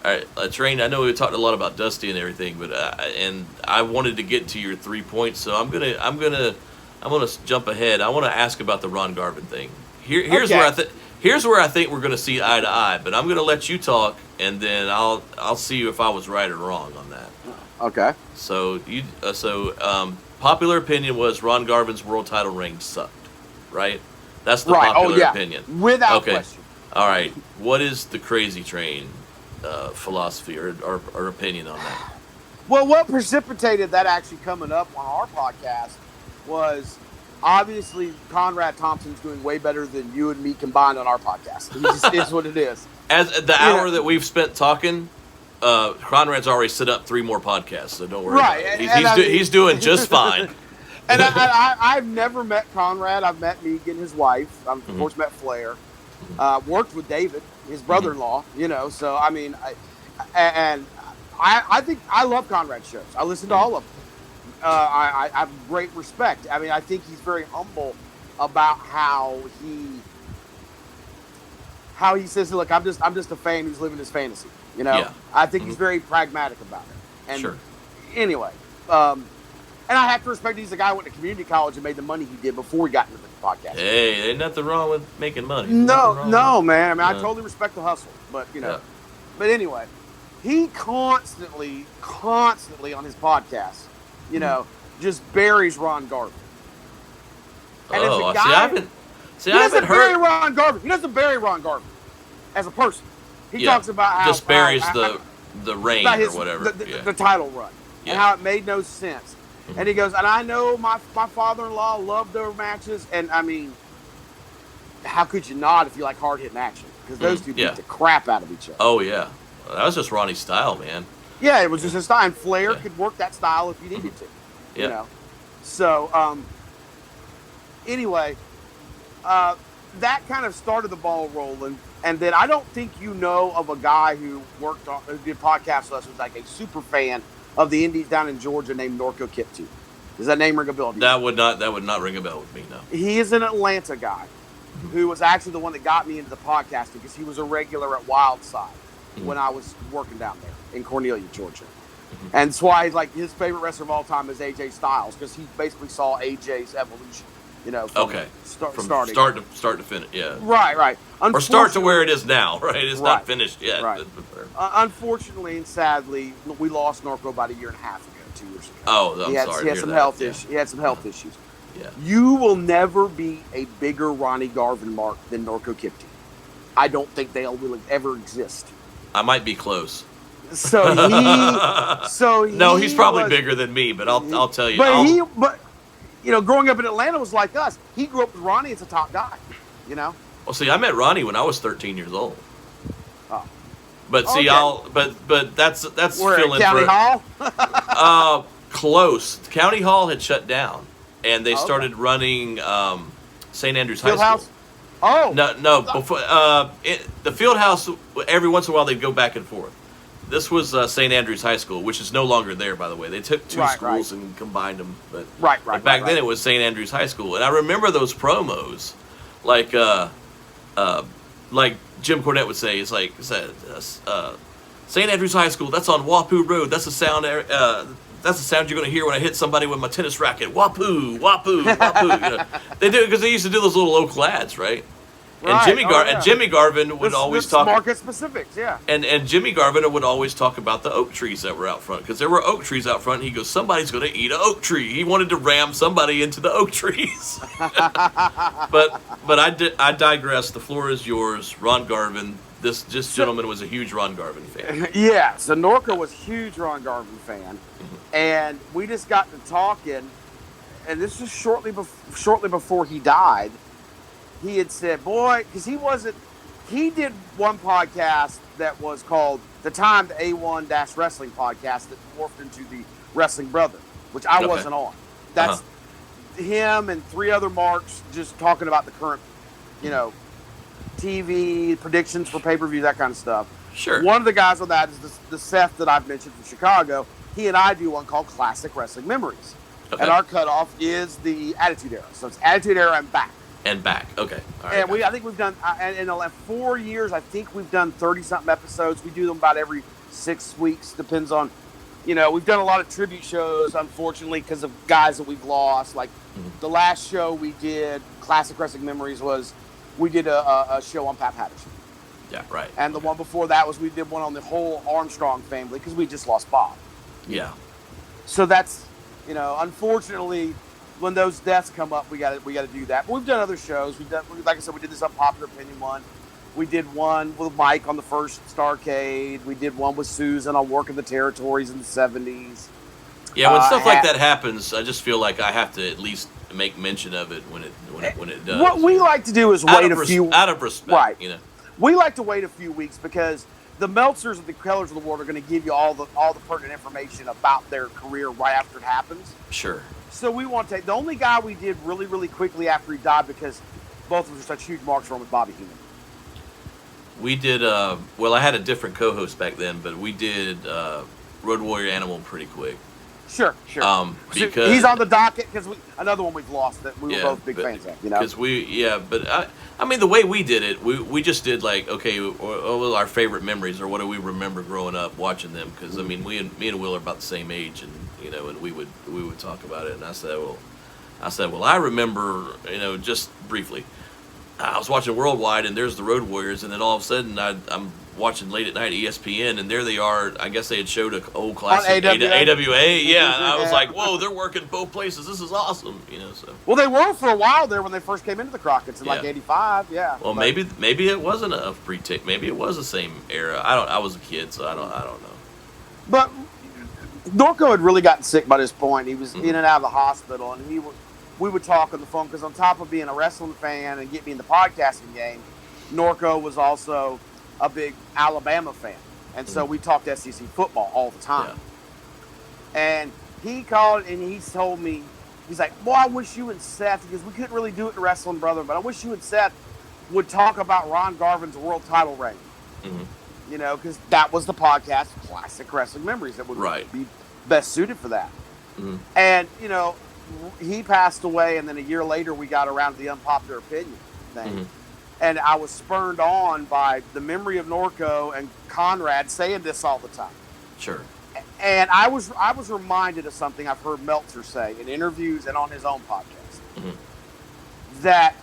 All right, Train. I know we talked a lot about Dusty and everything, but and I wanted to get to your 3 points, so I'm gonna jump ahead. I want to ask about the Ron Garvin thing. Here's where I think we're gonna see eye to eye. But I'm gonna let you talk, and then I'll see if I was right or wrong on that. Okay. So popular opinion was Ron Garvin's world title reign sucked, right? That's the popular opinion, without question. All right, what is the Crazy Train philosophy or opinion on that? Well, what precipitated that actually coming up on our podcast was obviously Conrad Thompson's doing way better than you and me combined on our podcast. It just is what it is. As the hour that we've spent talking, Conrad's already set up 3 more podcasts, so don't worry. Right, about it. He's doing just fine. And I've never met Conrad. I've met Megan, his wife. I've, of course, met Flair. Worked with David, his brother-in-law. So I mean, I think I love Conrad's shows. I listen to all of them. I have great respect. I mean, I think he's very humble about how he says, "Look, I'm just a fan who's living his fantasy." Yeah. I think he's very pragmatic about it. And sure. Anyway, and I have to respect he's the guy who went to community college and made the money he did before he got into the podcast. Hey, ain't nothing wrong with making money. No, man. I mean, I totally respect the hustle, but But anyway, he constantly on his podcast, just buries Ron Garvin. And as a guy, he doesn't bury Ron Garvin. He doesn't bury Ron Garvin as a person. He talks about how just buries the reign or whatever, the title run, and how it made no sense. And he goes, and I know my father-in-law loved their matches, and I mean, how could you not if you like hard-hitting action? Because those two beat the crap out of each other. Oh, yeah. Well, that was just Ronnie's style, man. Yeah, it was just his style. And Flair could work that style if he needed to, So, anyway, that kind of started the ball rolling. And then I don't think you know of a guy who did podcasts with us who's like a super fan of the Indies down in Georgia named Norco Kiptoo. Does that name ring a bell to you? That would not ring a bell with me, no. He is an Atlanta guy who was actually the one that got me into the podcasting because he was a regular at Wildside when I was working down there in Cornelia, Georgia. And that's why his favorite wrestler of all time is AJ Styles because he basically saw AJ's evolution. From start to finish, yeah. Right. Or start to where it is now, right? It's not finished yet. Right. Unfortunately and sadly, we lost Norco about a year and a half ago, 2 years ago. Oh, I'm sorry. He had some health issues. He had some health issues. Yeah. You will never be a bigger Ronnie Garvin mark than Norco Kiptoo. I don't think they'll really ever exist. I might be close. So he's probably bigger than me, but I'll tell you. But growing up in Atlanta was like us. He grew up with Ronnie as a top guy, Well, see, I met Ronnie when I was 13 years old. Oh. But see, but that's Where, filling County Hall? Close. County Hall had shut down, and they started running St. Andrews High School. Oh. No. Before the field house, every once in a while they'd go back and forth. This was St. Andrews High School, which is no longer there, by the way. They took two schools and combined them. But back then it was St. Andrews High School. And I remember those promos, like Jim Cornette would say, it's like, St. Andrews High School, that's on Wapoo Road. That's the sound you're going to hear when I hit somebody with my tennis racket. Wapoo, Wapoo, Wapoo. They do it because they used to do those little local ads, right? And Jimmy Garvin would always talk market specifics, yeah. And Jimmy Garvin would always talk about the oak trees that were out front because there were oak trees out front. And he goes, somebody's going to eat an oak tree. He wanted to ram somebody into the oak trees. but I digress. The floor is yours, Ron Garvin. This gentleman was a huge Ron Garvin fan. Yeah, so Norco was a huge Ron Garvin fan, and we just got to talking, and this was shortly before he died. He had said, boy, because he did one podcast that was called the A1 Wrestling Podcast that morphed into the Wrestling Brother, which I wasn't on. That's him and 3 other marks just talking about the current, TV predictions for pay-per-view, that kind of stuff. Sure. One of the guys on that is the Seth that I've mentioned from Chicago. He and I do one called Classic Wrestling Memories. Okay. And our cutoff is the Attitude Era. So it's Attitude Era and back. And back. Okay. All right. And I think we've done, in the last 4 years, I think we've done 30-something episodes. We do them about every 6 weeks. Depends on, we've done a lot of tribute shows, unfortunately, because of guys that we've lost. Like the last show we did, Classic Wrestling Memories, we did a show on Pat Patterson. Yeah, right. And the one before that we did one on the whole Armstrong family because we just lost Bob. Yeah. So that's, unfortunately, when those deaths come up, we got to do that. But we've done other shows. Like I said, we did this Unpopular Opinion one. We did one with Mike on the first Starcade. We did one with Susan on Working the Territories in the 70s. Yeah, when stuff like that happens, I just feel like I have to at least make mention of it when it does. What we like to do is wait a few out of respect, right? We like to wait a few weeks because the Meltzers and the Kellers of the world are going to give you all the pertinent information about their career right after it happens. Sure. So we want to take the only guy we did really, really quickly after he died because both of us are such huge marks for him was Bobby Heenan. We did. Well, I had a different co-host back then, but we did Road Warrior Animal pretty quick. Sure. Because he's on the docket because another one we've lost that we were both big fans of. Because but I mean the way we did it, we just did like what were our favorite memories or what do we remember growing up watching them? Because I mean me and Will are about the same age, and and we would talk about it, and I said well I remember just briefly. I was watching Worldwide, and there's the Road Warriors, and then all of a sudden I'm watching late at night ESPN, and there they are. I guess they had showed an old classic AWA. Yeah, and I was like, whoa, they're working both places. This is awesome, So. Well, they were for a while there when they first came into the Crockett's in like '85. Yeah. Well, maybe it wasn't a pre-tape. Maybe it was the same era. I was a kid, so I don't know. But Norco had really gotten sick by this point. He was in and out of the hospital, and we would talk on the phone because on top of being a wrestling fan and getting me in the podcasting game, Norco was also a big Alabama fan. And so we talked SEC football all the time. Yeah. And he called and he told me, he's like, boy, I wish you and Seth, because we couldn't really do it in wrestling, brother, but I wish you and Seth would talk about Ron Garvin's world title reign. Mm-hmm. Because that was the podcast, Classic Wrestling Memories, that would be best suited for that. Mm-hmm. And, he passed away, and then a year later we got around to the Unpopular Opinion thing. Mm-hmm. And I was spurned on by the memory of Norco and Conrad saying this all the time. Sure. And I was reminded of something I've heard Meltzer say in interviews and on his own podcast. Mm-hmm. That,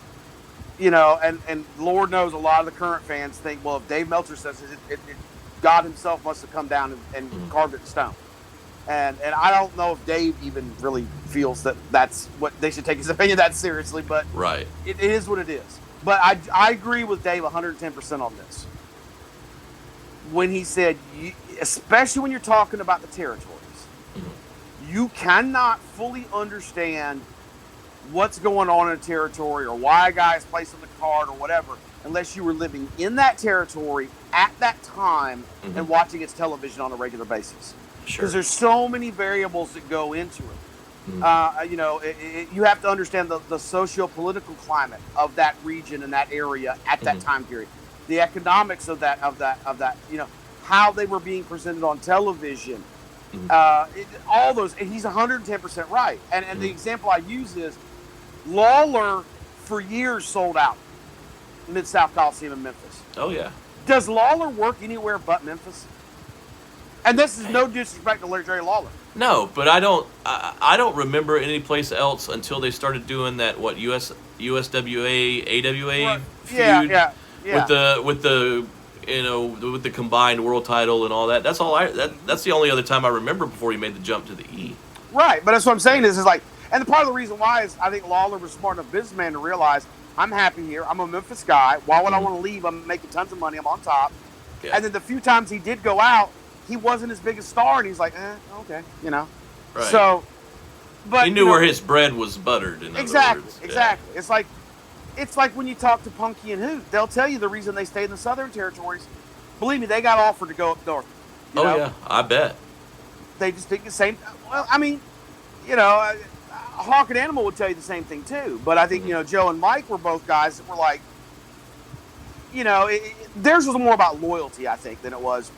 and Lord knows a lot of the current fans think, well, if Dave Meltzer says it, God himself must have come down and mm-hmm. carved it in stone. And I don't know if Dave even really feels that that's what they should take his opinion that seriously, but it is what it is. But I agree with Dave 110% on this. When he said, especially when you're talking about the territories, mm-hmm. you cannot fully understand what's going on in a territory or why a guy is placed on the card or whatever unless you were living in that territory at that time mm-hmm. and watching its television on a regular basis. Because there's so many variables that go into it. Mm-hmm. You have to understand the socio-political climate of that region and that area at that mm-hmm. time period, the economics of that. How they were being presented on television, mm-hmm. All those. And he's 110% right. And mm-hmm. the example I use is Lawler for years sold out Mid-South Coliseum in Memphis. Oh yeah. Does Lawler work anywhere but Memphis? And this is no disrespect to Jerry Lawler. No, but I don't remember any place else until they started doing that USWA AWA feud with the combined world title and all that. That's the only other time I remember before he made the jump to the E. Right, but that's what I'm saying is like, and part of the reason why is I think Lawler was smart enough businessman to realize I'm happy here. I'm a Memphis guy. Why would I want to leave? I'm making tons of money. I'm on top. Yeah. And then the few times he did go out, he wasn't his biggest star, and he's like, okay, Right. So, but he knew where his bread was buttered. Exactly. It's like when you talk to Punky and Hoot, they'll tell you the reason they stayed in the Southern Territories. Believe me, they got offered to go up north. Yeah, I bet. They just think the same. Well, I mean, Hawk and Animal would tell you the same thing too. But I think Joe and Mike were both guys that were like, theirs was more about loyalty, I think, than it was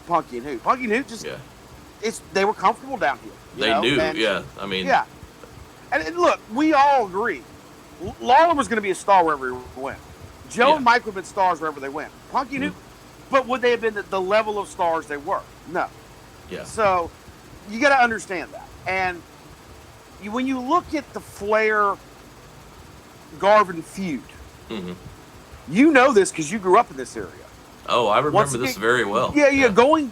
Punky and Hoot. Punky and Hoot just, they were comfortable down here. They knew, I mean. Yeah. And look, we all agree. Lawler was going to be a star wherever he went. Joe Yeah. and Mike would have been stars wherever they went. Punky knew, but would they have been the level of stars they were? No. Yeah. So you got to understand that. And when you look at the Flair Garvin feud, you know this because you grew up in this area. Oh, I remember this very well. Yeah. Going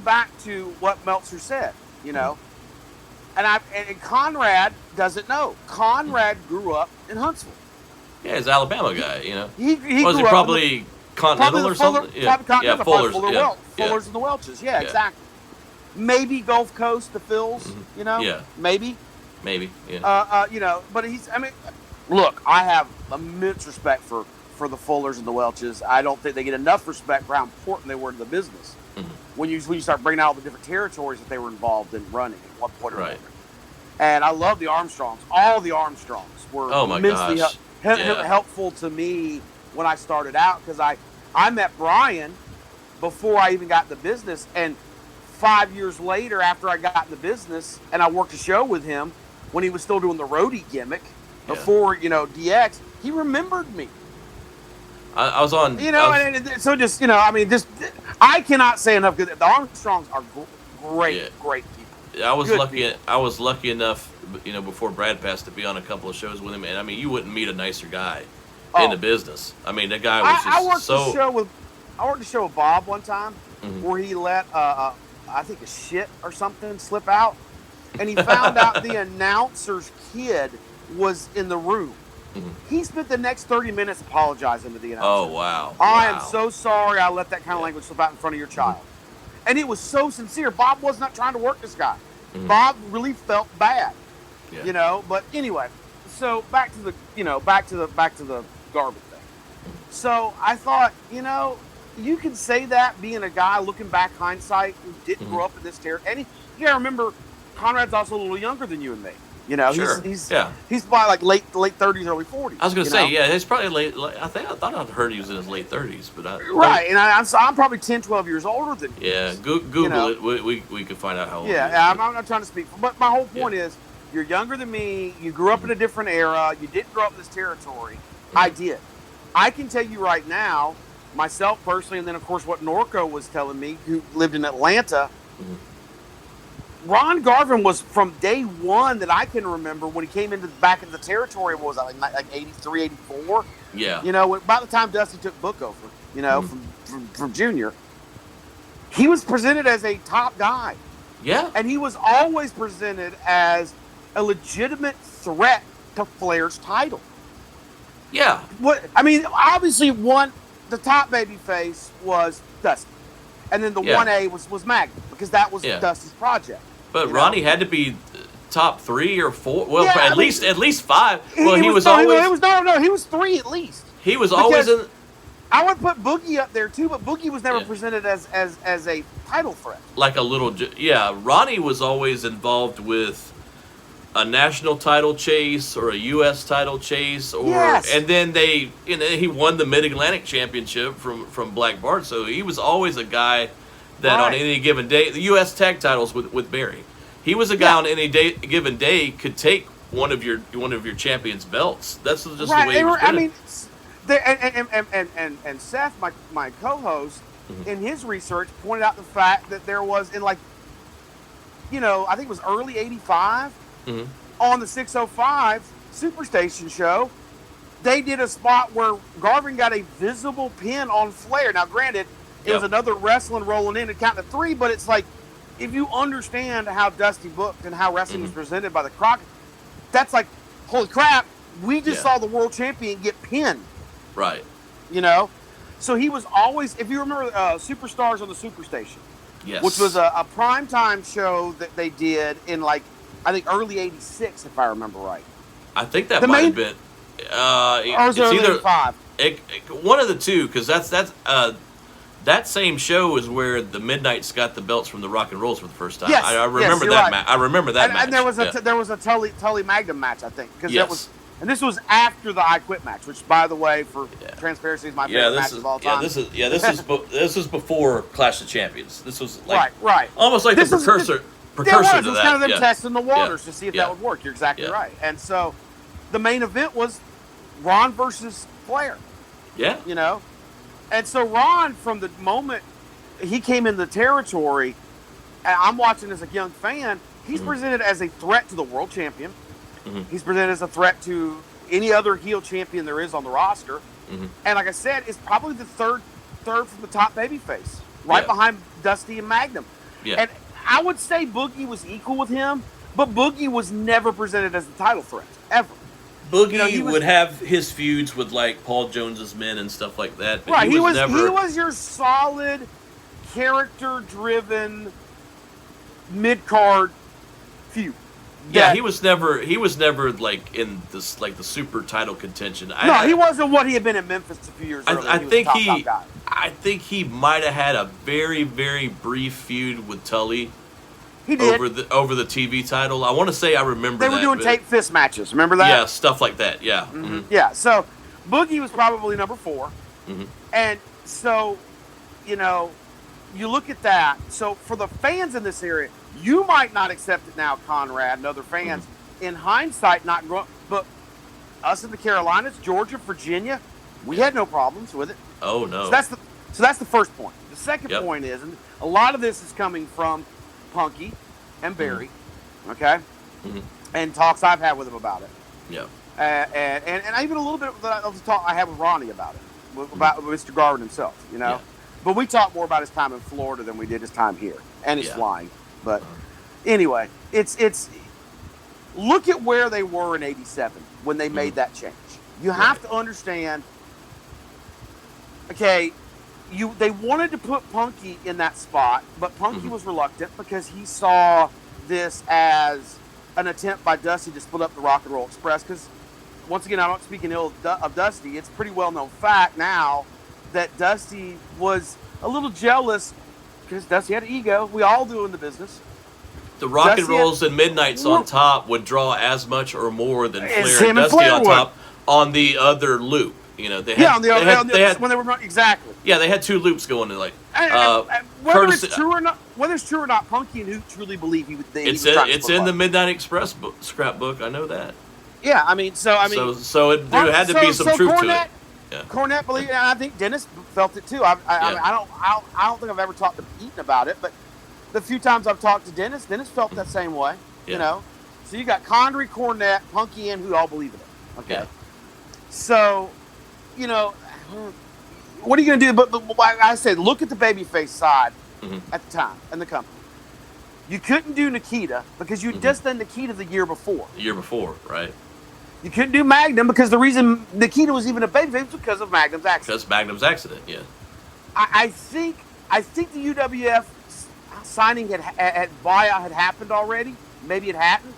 back to what Meltzer said, you know, and Conrad doesn't know. Conrad grew up in Huntsville. Yeah, he's an Alabama guy, you know. He was he grew up probably Continental or something? Probably Fuller's. Fuller's and the Welches. Yeah, exactly. Maybe Gulf Coast, the Phils, you know? Yeah. Maybe, yeah. you know, but look, I have immense respect for the Fullers and the Welches. I don't think they get enough respect for how important they were to the business. When you start bringing out all the different territories that they were involved in running at one point or another. And I love the Armstrongs. All the Armstrongs were immensely helpful to me when I started out, because I met Brian before I even got in the business, and 5 years later, after I got in the business and I worked a show with him when he was still doing the roadie gimmick before, you know, DX, he remembered me. I was on, you know, so just, you know, I mean, just, I cannot say enough good. The Armstrongs are great people. I was lucky enough, you know, before Brad passed, to be on a couple of shows with him, and I mean, you wouldn't meet a nicer guy in the business. I mean, that guy was just I worked a show with Bob one time where he let I think a shit or something slip out, and he found out the announcer's kid was in the room. He spent the next 30 minutes apologizing to the announcer. Oh, wow. I am so sorry I let that kind of language slip out in front of your child. And it was so sincere. Bob was not trying to work this guy. Bob really felt bad, you know. But anyway, so back to the Garvin thing. So I thought, you know, you can say that being a guy looking back hindsight who didn't grow up in this territory. And you got to remember, Conrad's also a little younger than you and me. You know, he's probably like late 30s, early 40s. I was going to say, he's probably late. I thought I'd heard he was in his late 30s, but and I'm probably 10, 12 years older than you. Yeah, Google it. We could find out how old. Yeah, I'm not trying to speak, but my whole point is, you're younger than me. You grew up in a different era. You didn't grow up in this territory. I did. I can tell you right now, myself personally, and then of course what Norco was telling me, who lived in Atlanta. Ron Garvin was, from day one that I can remember, when he came back into the territory, what was that, like 83, 84? Yeah. You know, by the time Dusty took Book over, you know, from Junior, he was presented as a top guy. Yeah. And he was always presented as a legitimate threat to Flair's title. Yeah. Obviously, the top baby face was Dusty. And then the 1A was Magnum, because that was Dusty's project. But Ronnie had to be top 3 or 4. Well, at least 5. Well, he was always 3 at least. He was always in. I would put Boogie up there too, but Boogie was never presented as a title threat. Like a little, Ronnie was always involved with a national title chase or a U.S. title chase, and then he won the Mid Atlantic Championship from Black Bart, so he was always a guy that on any given day, the U.S. tag titles with Barry, he was a guy on any given day could take one of your champions' belts. That's just the way he was doing it. And Seth, my co-host, in his research pointed out the fact that there was I think it was early '85. On the 605 Superstation show, they did a spot where Garvin got a visible pin on Flair. Now, granted, it was another wrestling rolling in and counting to 3, but it's like, if you understand how Dusty booked and how wrestling was presented by the Crockett, that's like, holy crap, we just saw the world champion get pinned. Right. You know? So he was always, if you remember Superstars on the Superstation, which was a primetime show that they did in I think early '86, if I remember right. I think that might have been. Or was it early '85? One of the two, because that same show is where the Midnights got the belts from the Rock and Rolls for the first time. Yes, I remember that match. I remember that match. And there was a Tully Magnum match, I think, because that was. And this was after the I Quit match, which, by the way, for transparency, is my favorite match of all time. This is before Clash of Champions. This was right, almost like the precursor. It was kind of them testing the waters to see if that would work. You're exactly right. And so the main event was Ron versus Flair. Yeah. You know? And so Ron, from the moment he came in the territory, and I'm watching as a young fan, he's presented as a threat to the world champion. He's presented as a threat to any other heel champion there is on the roster. And like I said, it's probably the third from the top babyface, right behind Dusty and Magnum. Yeah. And I would say Boogie was equal with him, but Boogie was never presented as the title threat, ever. Boogie would have his feuds with like Paul Jones's men and stuff like that. But right, he was your solid, character-driven mid-card feud. Yeah, he was never like in this like the super title contention. He wasn't what he had been in Memphis a few years earlier. I think he might have had a very, very brief feud with Tully. He did. Over the TV title. I want to say I remember they were doing tape fist matches. Remember that? Yeah, stuff like that. Yeah. Yeah. So Boogie was probably number 4, and so you look at that. So for the fans in this area, you might not accept it now, Conrad, and other fans. In hindsight, not growing, but us in the Carolinas, Georgia, Virginia, we had no problems with it. Oh no. So that's the first point. The second point is, and a lot of this is coming from Punky and Barry, okay, and talks I've had with him about it. Yeah. And even a little bit of the talk I had with Ronnie about it, about Mr. Garvin himself, Yeah. But we talked more about his time in Florida than we did his time here and his flying. But anyway, it's look at where they were in '87 when they made that change. You have to understand. Okay, they wanted to put Punky in that spot, but Punky was reluctant because he saw this as an attempt by Dusty to split up the Rock and Roll Express. Because once again, I'm not speaking ill of Dusty. It's a pretty well known fact now that Dusty was a little jealous because Dusty had an ego. We all do in the business. The Rock and Rolls and Midnights on top would draw as much or more than Flair and Dusty on top on the other loop. They had, when they were running, exactly. Yeah, they had 2 loops going to whether it's true or not, Punky and Hoot truly believe he was it's in the Midnight Express scrapbook. I know that. Yeah, I mean, there had to be some truth to it. Yeah. Cornette believed, and I think Dennis felt it too. I don't think I've ever talked to Eaton about it, but the few times I've talked to Dennis felt that same way. Yeah. So you got Condrey, Cornette, Punky, and who all believe in it. Okay. Yeah. So, what are you going to do? But like I said, look at the babyface side at the time and the company. You couldn't do Nikita because you'd just done Nikita the year before. The year before, right? You couldn't do Magnum because the reason Nikita was even a babyface was because of Magnum's accident. Because Magnum's accident, yeah. I think the UWF signing had happened already. Maybe it hadn't.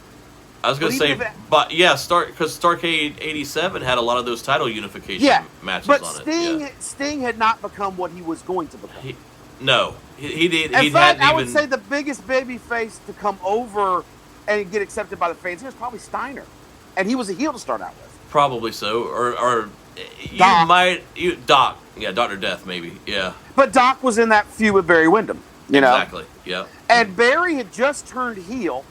I was going to say, because Starrcade '87 had a lot of those title unification matches on it. But Sting had not become what he was going to become. He did. In fact, I would say the biggest baby face to come over and get accepted by the fans here is probably Steiner. And he was a heel to start out with. Probably so. Or Doc. Doc. Yeah, Dr. Death, maybe. Yeah. But Doc was in that feud with Barry Windham. Exactly, yeah. And Barry had just turned heel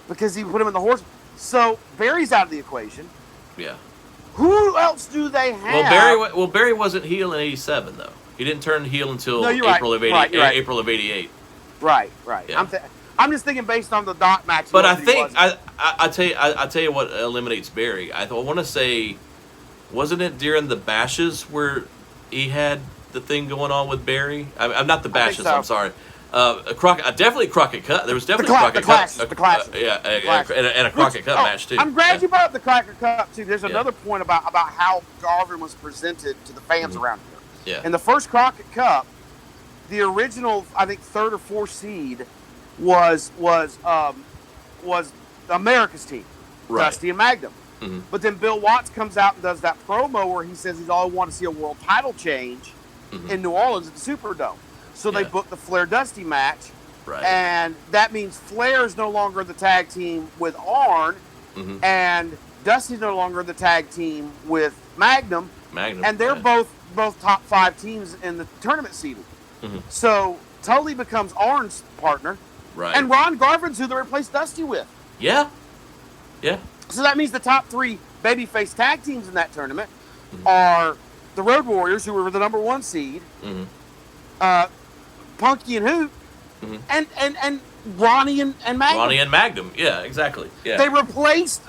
because he put him in the horse. So Barry's out of the equation. Yeah. Who else do they have? Barry wasn't heel in '87 though. He didn't turn heel until April of '88. Right. Yeah. I'm just thinking based on the Doc match. But I think I tell you what eliminates Barry. I want to say, wasn't it during the bashes where he had the thing going on with Barry? I'm not the bashes. I'm sorry. Definitely Crockett Cup. There was definitely Crockett Cup. The Clash. And a Crockett Cup match too. I'm glad you brought up the Crockett Cup too. There's another point about how Garvin was presented to the fans around here. Yeah. In the first Crockett Cup, the original, I think, 3rd or 4th seed was America's team, Dusty and Magnum. Mm-hmm. But then Bill Watts comes out and does that promo where he says he's all want to see a world title change in New Orleans at the Superdome. So they booked the Flair Dusty match, and that means Flair is no longer the tag team with Arn, and Dusty's no longer the tag team with Magnum, and they're both top 5 teams in the tournament seeding. So Tully becomes Arn's partner, and Ron Garvin's who they replaced Dusty with. Yeah. So that means the top 3 babyface tag teams in that tournament are the Road Warriors, who were the number 1 seed, Punky and Hoot, and Ronnie and Magnum. Ronnie and Magnum, yeah, exactly. Yeah. They replaced.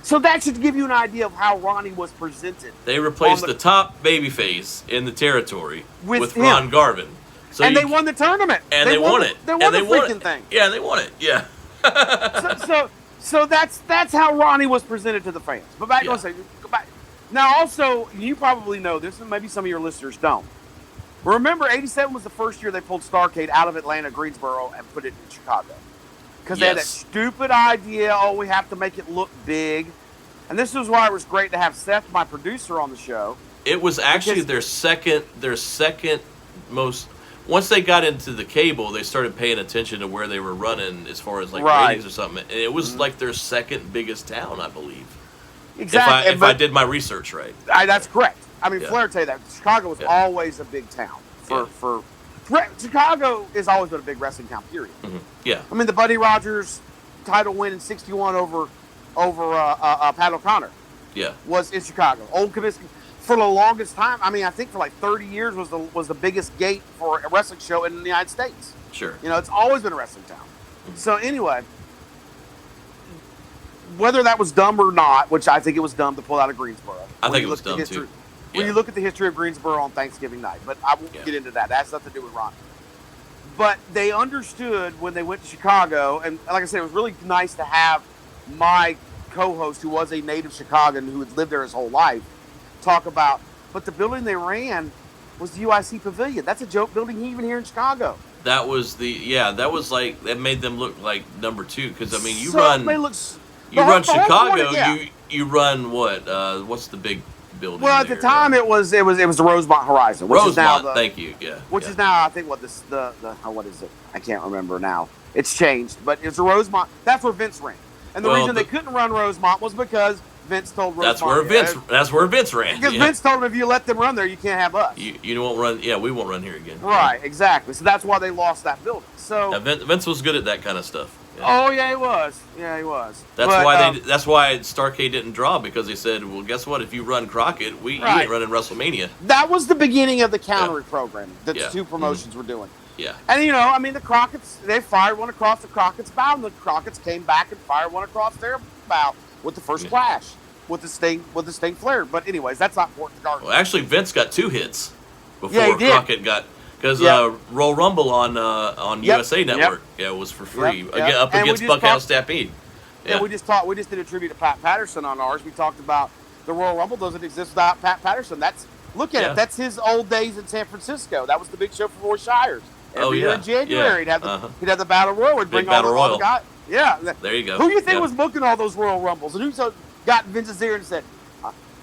So that should give you an idea of how Ronnie was presented. They replaced the top babyface in the territory with him. Ron Garvin. So and they won the tournament. And they won it. They won the freaking thing. Yeah, they won it. Yeah. So that's how Ronnie was presented to the fans. But back, go back. Now, also, you probably know this, and maybe some of your listeners don't. Remember, '87 was the first year they pulled Starrcade out of Atlanta, Greensboro, and put it in Chicago. Because they had that stupid idea, we have to make it look big. And this is why it was great to have Seth, my producer, on the show. It was actually their second most. Once they got into the cable, they started paying attention to where they were running as far as ratings or something. And it was like their second biggest town, I believe. Exactly. If I did my research right. That's correct. I mean, Flair tell you that Chicago was always a big town. Chicago has always been a big wrestling town. Period. Yeah. I mean, the Buddy Rogers title win in '61 over Pat O'Connor. Yeah. Was in Chicago. Old Comiskey for the longest time. I mean, I think for like 30 years was the biggest gate for a wrestling show in the United States. Sure. It's always been a wrestling town. So anyway, whether that was dumb or not, which I think it was dumb to pull out of Greensboro. I think it was dumb too. When you look at the history of Greensboro on Thanksgiving night, but I won't get into that. That has nothing to do with Ron. But they understood when they went to Chicago, and like I said, it was really nice to have my co-host, who was a native Chicagoan who had lived there his whole life, talk about, but the building they ran was the UIC Pavilion. That's a joke building even here in Chicago. That was that made them look like number 2, because I mean you run Chicago, you run what? What's the big building? Well, at the time it was the Rosemont Horizon. Which is now thank you. Yeah. Which is now, I think, what what is it? I can't remember now. It's changed, but it's a Rosemont. That's where Vince ran, and the reason they couldn't run Rosemont was because Vince told Rosemont. That's where Vince ran. Because Vince told him, if you let them run there, you can't have us. You won't run. Yeah, we won't run here again. Right, exactly. So that's why they lost that building. So Vince was good at that kind of stuff. Yeah. Oh yeah, he was. Yeah, he was. That's why Starrcade didn't draw, because they said, well, guess what? If you run Crockett, you ain't running WrestleMania. That was the beginning of the counter programming that the two promotions were doing. Yeah. And I mean, the Crockett's, they fired one across the Crockett's bow, and the Crockett's came back and fired one across their bow with the first clash with the Sting Flair. But anyways, that's not important. Well, actually, Vince got 2 hits before Crockett got. Because Royal Rumble on USA Network, was for free up against Buckhouse Stampede. Yeah, we just did a tribute to Pat Patterson on ours. We talked about the Royal Rumble doesn't exist without Pat Patterson. Look at it. That's his old days in San Francisco. That was the big show for Roy Shires. Every year in January, he'd have the Battle Royal. We'd bring all the guys. Yeah, there you go. Who do you think was booking all those Royal Rumbles? And who got Vince's ear and said,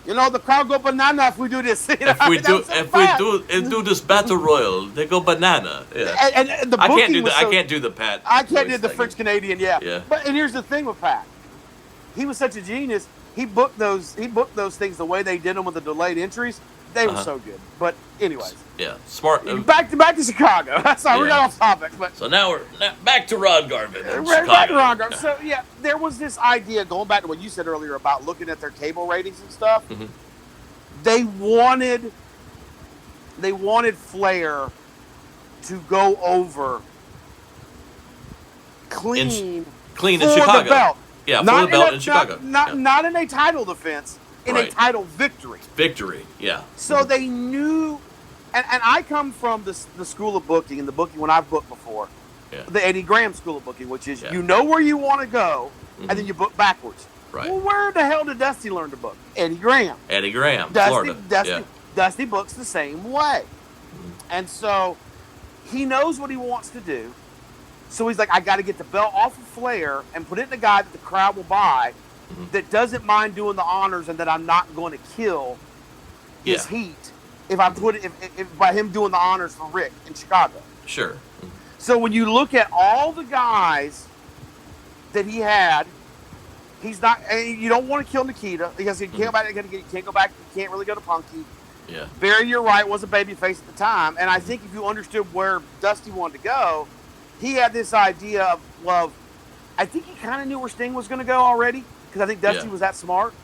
the crowd go banana if we do this. If we do this battle royal, they go banana. Yeah. And the booking I can't do the Pat. I can't do the French Canadian. Yeah. But here's the thing with Pat. He was such a genius. He booked those things the way they did them with the delayed entries. They were so good. But anyways. Yeah. Smart. Back to Chicago. Sorry, we got off topic. But so now we're back to Ron Garvin. Back to Ron Garvin. So there was this idea, going back to what you said earlier about looking at their cable ratings and stuff. Mm-hmm. They wanted Flair to go over clean in Chicago. The belt. Yeah, for the belt in Chicago. Not in a title defense, in a title victory. Victory, yeah. So they knew, and I come from the school of booking, and the booking when I've booked before, the Eddie Graham school of booking, which is you know where you want to go, and then you book backwards. Right. Well, where the hell did Dusty learn to book? Eddie Graham, Florida. Dusty books the same way. Mm-hmm. And so he knows what he wants to do. So he's like, I got to get the belt off of Flair and put it in a guy that the crowd will buy, that doesn't mind doing the honors, and that I'm not going to kill his heat if I put it if by him doing the honors for Rick in Chicago. Sure. Mm-hmm. So when you look at all the guys that he had, he's not. You don't want to kill Nikita because he can't go back. You can't really go to Punky. Yeah. Barry, you're right, was a babyface at the time, and I think if you understood where Dusty wanted to go, he had this idea of, well, I think he kind of knew where Sting was going to go already, because I think Dusty was that smart.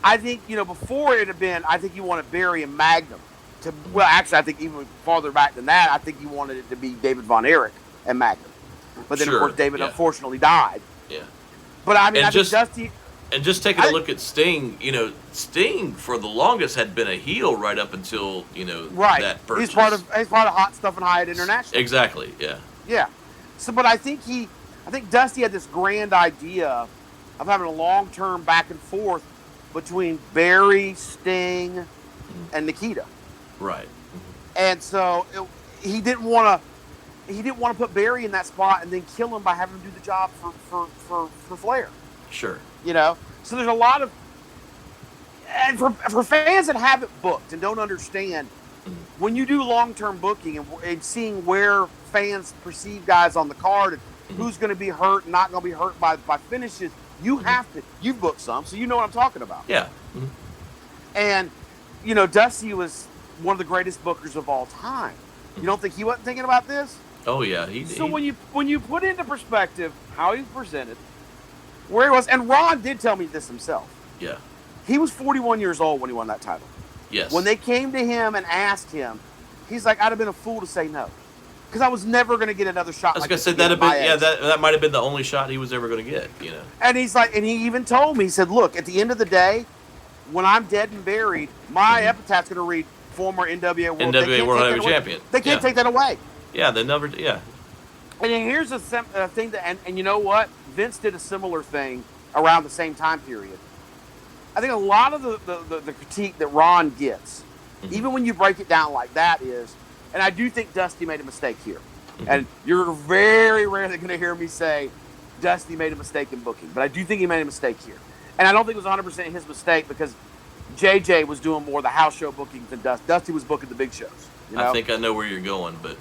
I think, before it had been, I think you wanted Barry and Magnum to. Well, actually, I think even farther back than that, I think you wanted it to be David Von Erich and Magnum. But then, of course, David unfortunately died. Yeah. But I mean, I think Dusty. And just taking a look at Sting, Sting for the longest had been a heel right up until that purchase. He's part of Hot Stuff and Hyatt International. Exactly. Yeah. Yeah. So, but I think Dusty had this grand idea of having a long-term back and forth between Barry, Sting, and Nikita. Right. And so he didn't want to put Barry in that spot and then kill him by having him do the job for Flair. Sure. So there's a lot of, and for fans that haven't booked and don't understand, when you do long-term booking and seeing where fans perceive guys on the card and who's going to be hurt and not going to be hurt by finishes, you've booked some, so you know what I'm talking about. Yeah. And, Dusty was one of the greatest bookers of all time. You don't think he wasn't thinking about this? Oh, yeah. When you put into perspective how he presented, where he was, and Ron did tell me this himself. Yeah. He was 41 years old when he won that title. Yes. When they came to him and asked him, he's like, I'd have been a fool to say no. Because I was never going to get another shot. I was going to say, that might have been the only shot he was ever going to get, And he's like, and he even told me, he said, look, at the end of the day, when I'm dead and buried, my epitaph's going to read former NWA World Heavyweight Champion. They can't take that away. Yeah, they never, yeah. And then here's a thing that, and you know what? Vince did a similar thing around the same time period. I think a lot of the critique that Ron gets, even when you break it down like that, is, and I do think Dusty made a mistake here. And you're very rarely going to hear me say Dusty made a mistake in booking, but I do think he made a mistake here. And I don't think it was 100% his mistake because JJ was doing more of the house show bookings than Dusty. Dusty was booking the big shows. I think I know where you're going, but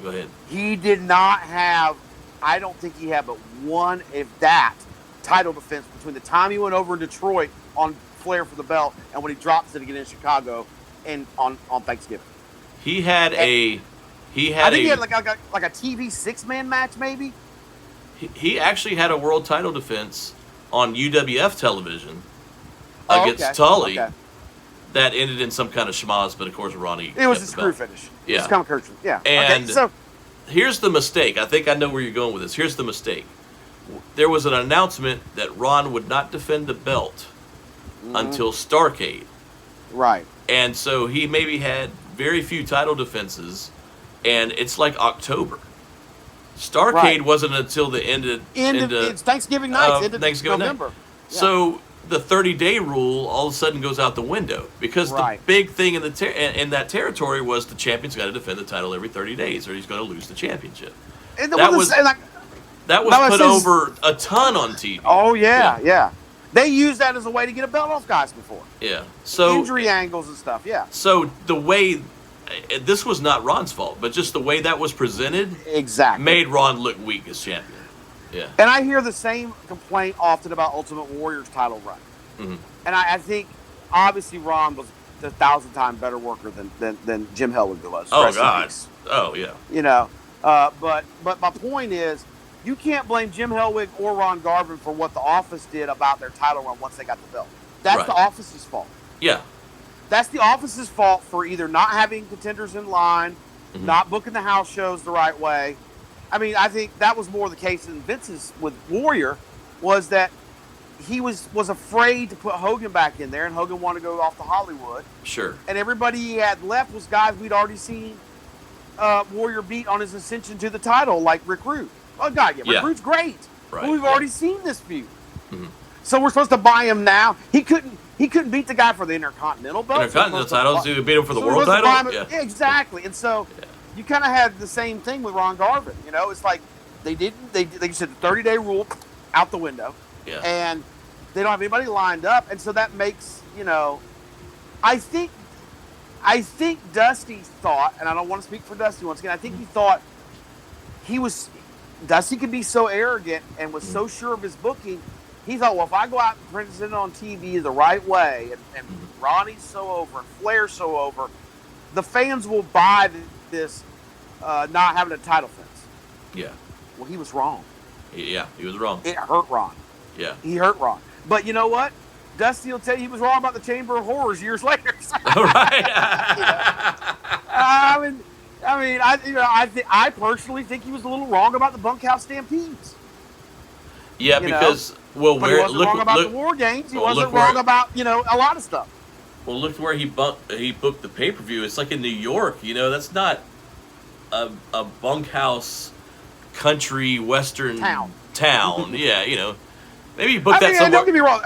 go ahead. He did not have, I don't think he had but one, if that, title defense between the time he went over in Detroit on Flair for the belt and when he drops it again in Chicago and on Thanksgiving. He had I think he had like a TV six-man match maybe. He actually had a world title defense on UWF television against Tully. Okay. That ended in some kind of schmoz, but of course Ronnie. It was a screw finish. Yeah, it's kind of curtain. Yeah. And okay, so here's the mistake. I think I know where you're going with this. Here's the mistake. There was an announcement that Ron would not defend the belt until Starrcade. Right. And so he maybe had very few title defenses, and it's like October. Starrcade wasn't until the end of it's Thanksgiving night, end of November. Night. Yeah. So the 30-day rule all of a sudden goes out the window because the big thing in that territory was the champion's got to defend the title every 30 days or he's going to lose the championship. And that was put over a ton on TV. Oh yeah. They used that as a way to get a belt off guys before. Yeah. So injury angles and stuff. Yeah. So the way this was not Ron's fault, but just the way that was presented made Ron look weak as champion. Yeah. And I hear the same complaint often about Ultimate Warrior's title run. And I think obviously Ron was 1,000 times better worker than Jim Hellwig was. Oh God. Oh yeah. But my point is, you can't blame Jim Hellwig or Ron Garvin for what the office did about their title run once they got the belt. That's the office's fault. Yeah. That's the office's fault for either not having contenders in line, not booking the house shows the right way. I mean, I think that was more the case than Vince's with Warrior, was that he was afraid to put Hogan back in there, and Hogan wanted to go off to Hollywood. Sure. And everybody he had left was guys we'd already seen Warrior beat on his ascension to the title, like Rick Rude. Oh, God, Rick Rude's great. Right. But we've already seen this feud. So we're supposed to buy him now. He couldn't beat the guy for the Intercontinental belt. Intercontinental titles, he beat him for the world title? Yeah, exactly. And so you kind of had the same thing with Ron Garvin. It's like they said the 30-day rule out the window. Yeah. And they don't have anybody lined up. And so that makes, I think Dusty thought, and I don't want to speak for Dusty once again, I think he thought Dusty could be so arrogant and was so sure of his booking, he thought, well, if I go out and present it on TV the right way, and Ronnie's so over, and Flair's so over, the fans will buy this not having a title fence. Yeah. Well, he was wrong. Yeah, he was wrong. It hurt Ron. Yeah. He hurt Ron. But you know what? Dusty will tell you he was wrong about the Chamber of Horrors years later. Right. I personally think he was a little wrong about the bunkhouse stampedes. Yeah, because well, but he wasn't wrong about the war games. He wasn't wrong about a lot of stuff. Well, look where he booked the pay-per-view. It's like in New York. That's not a bunkhouse country western town. Yeah, maybe you booked that somewhere. Don't get me wrong.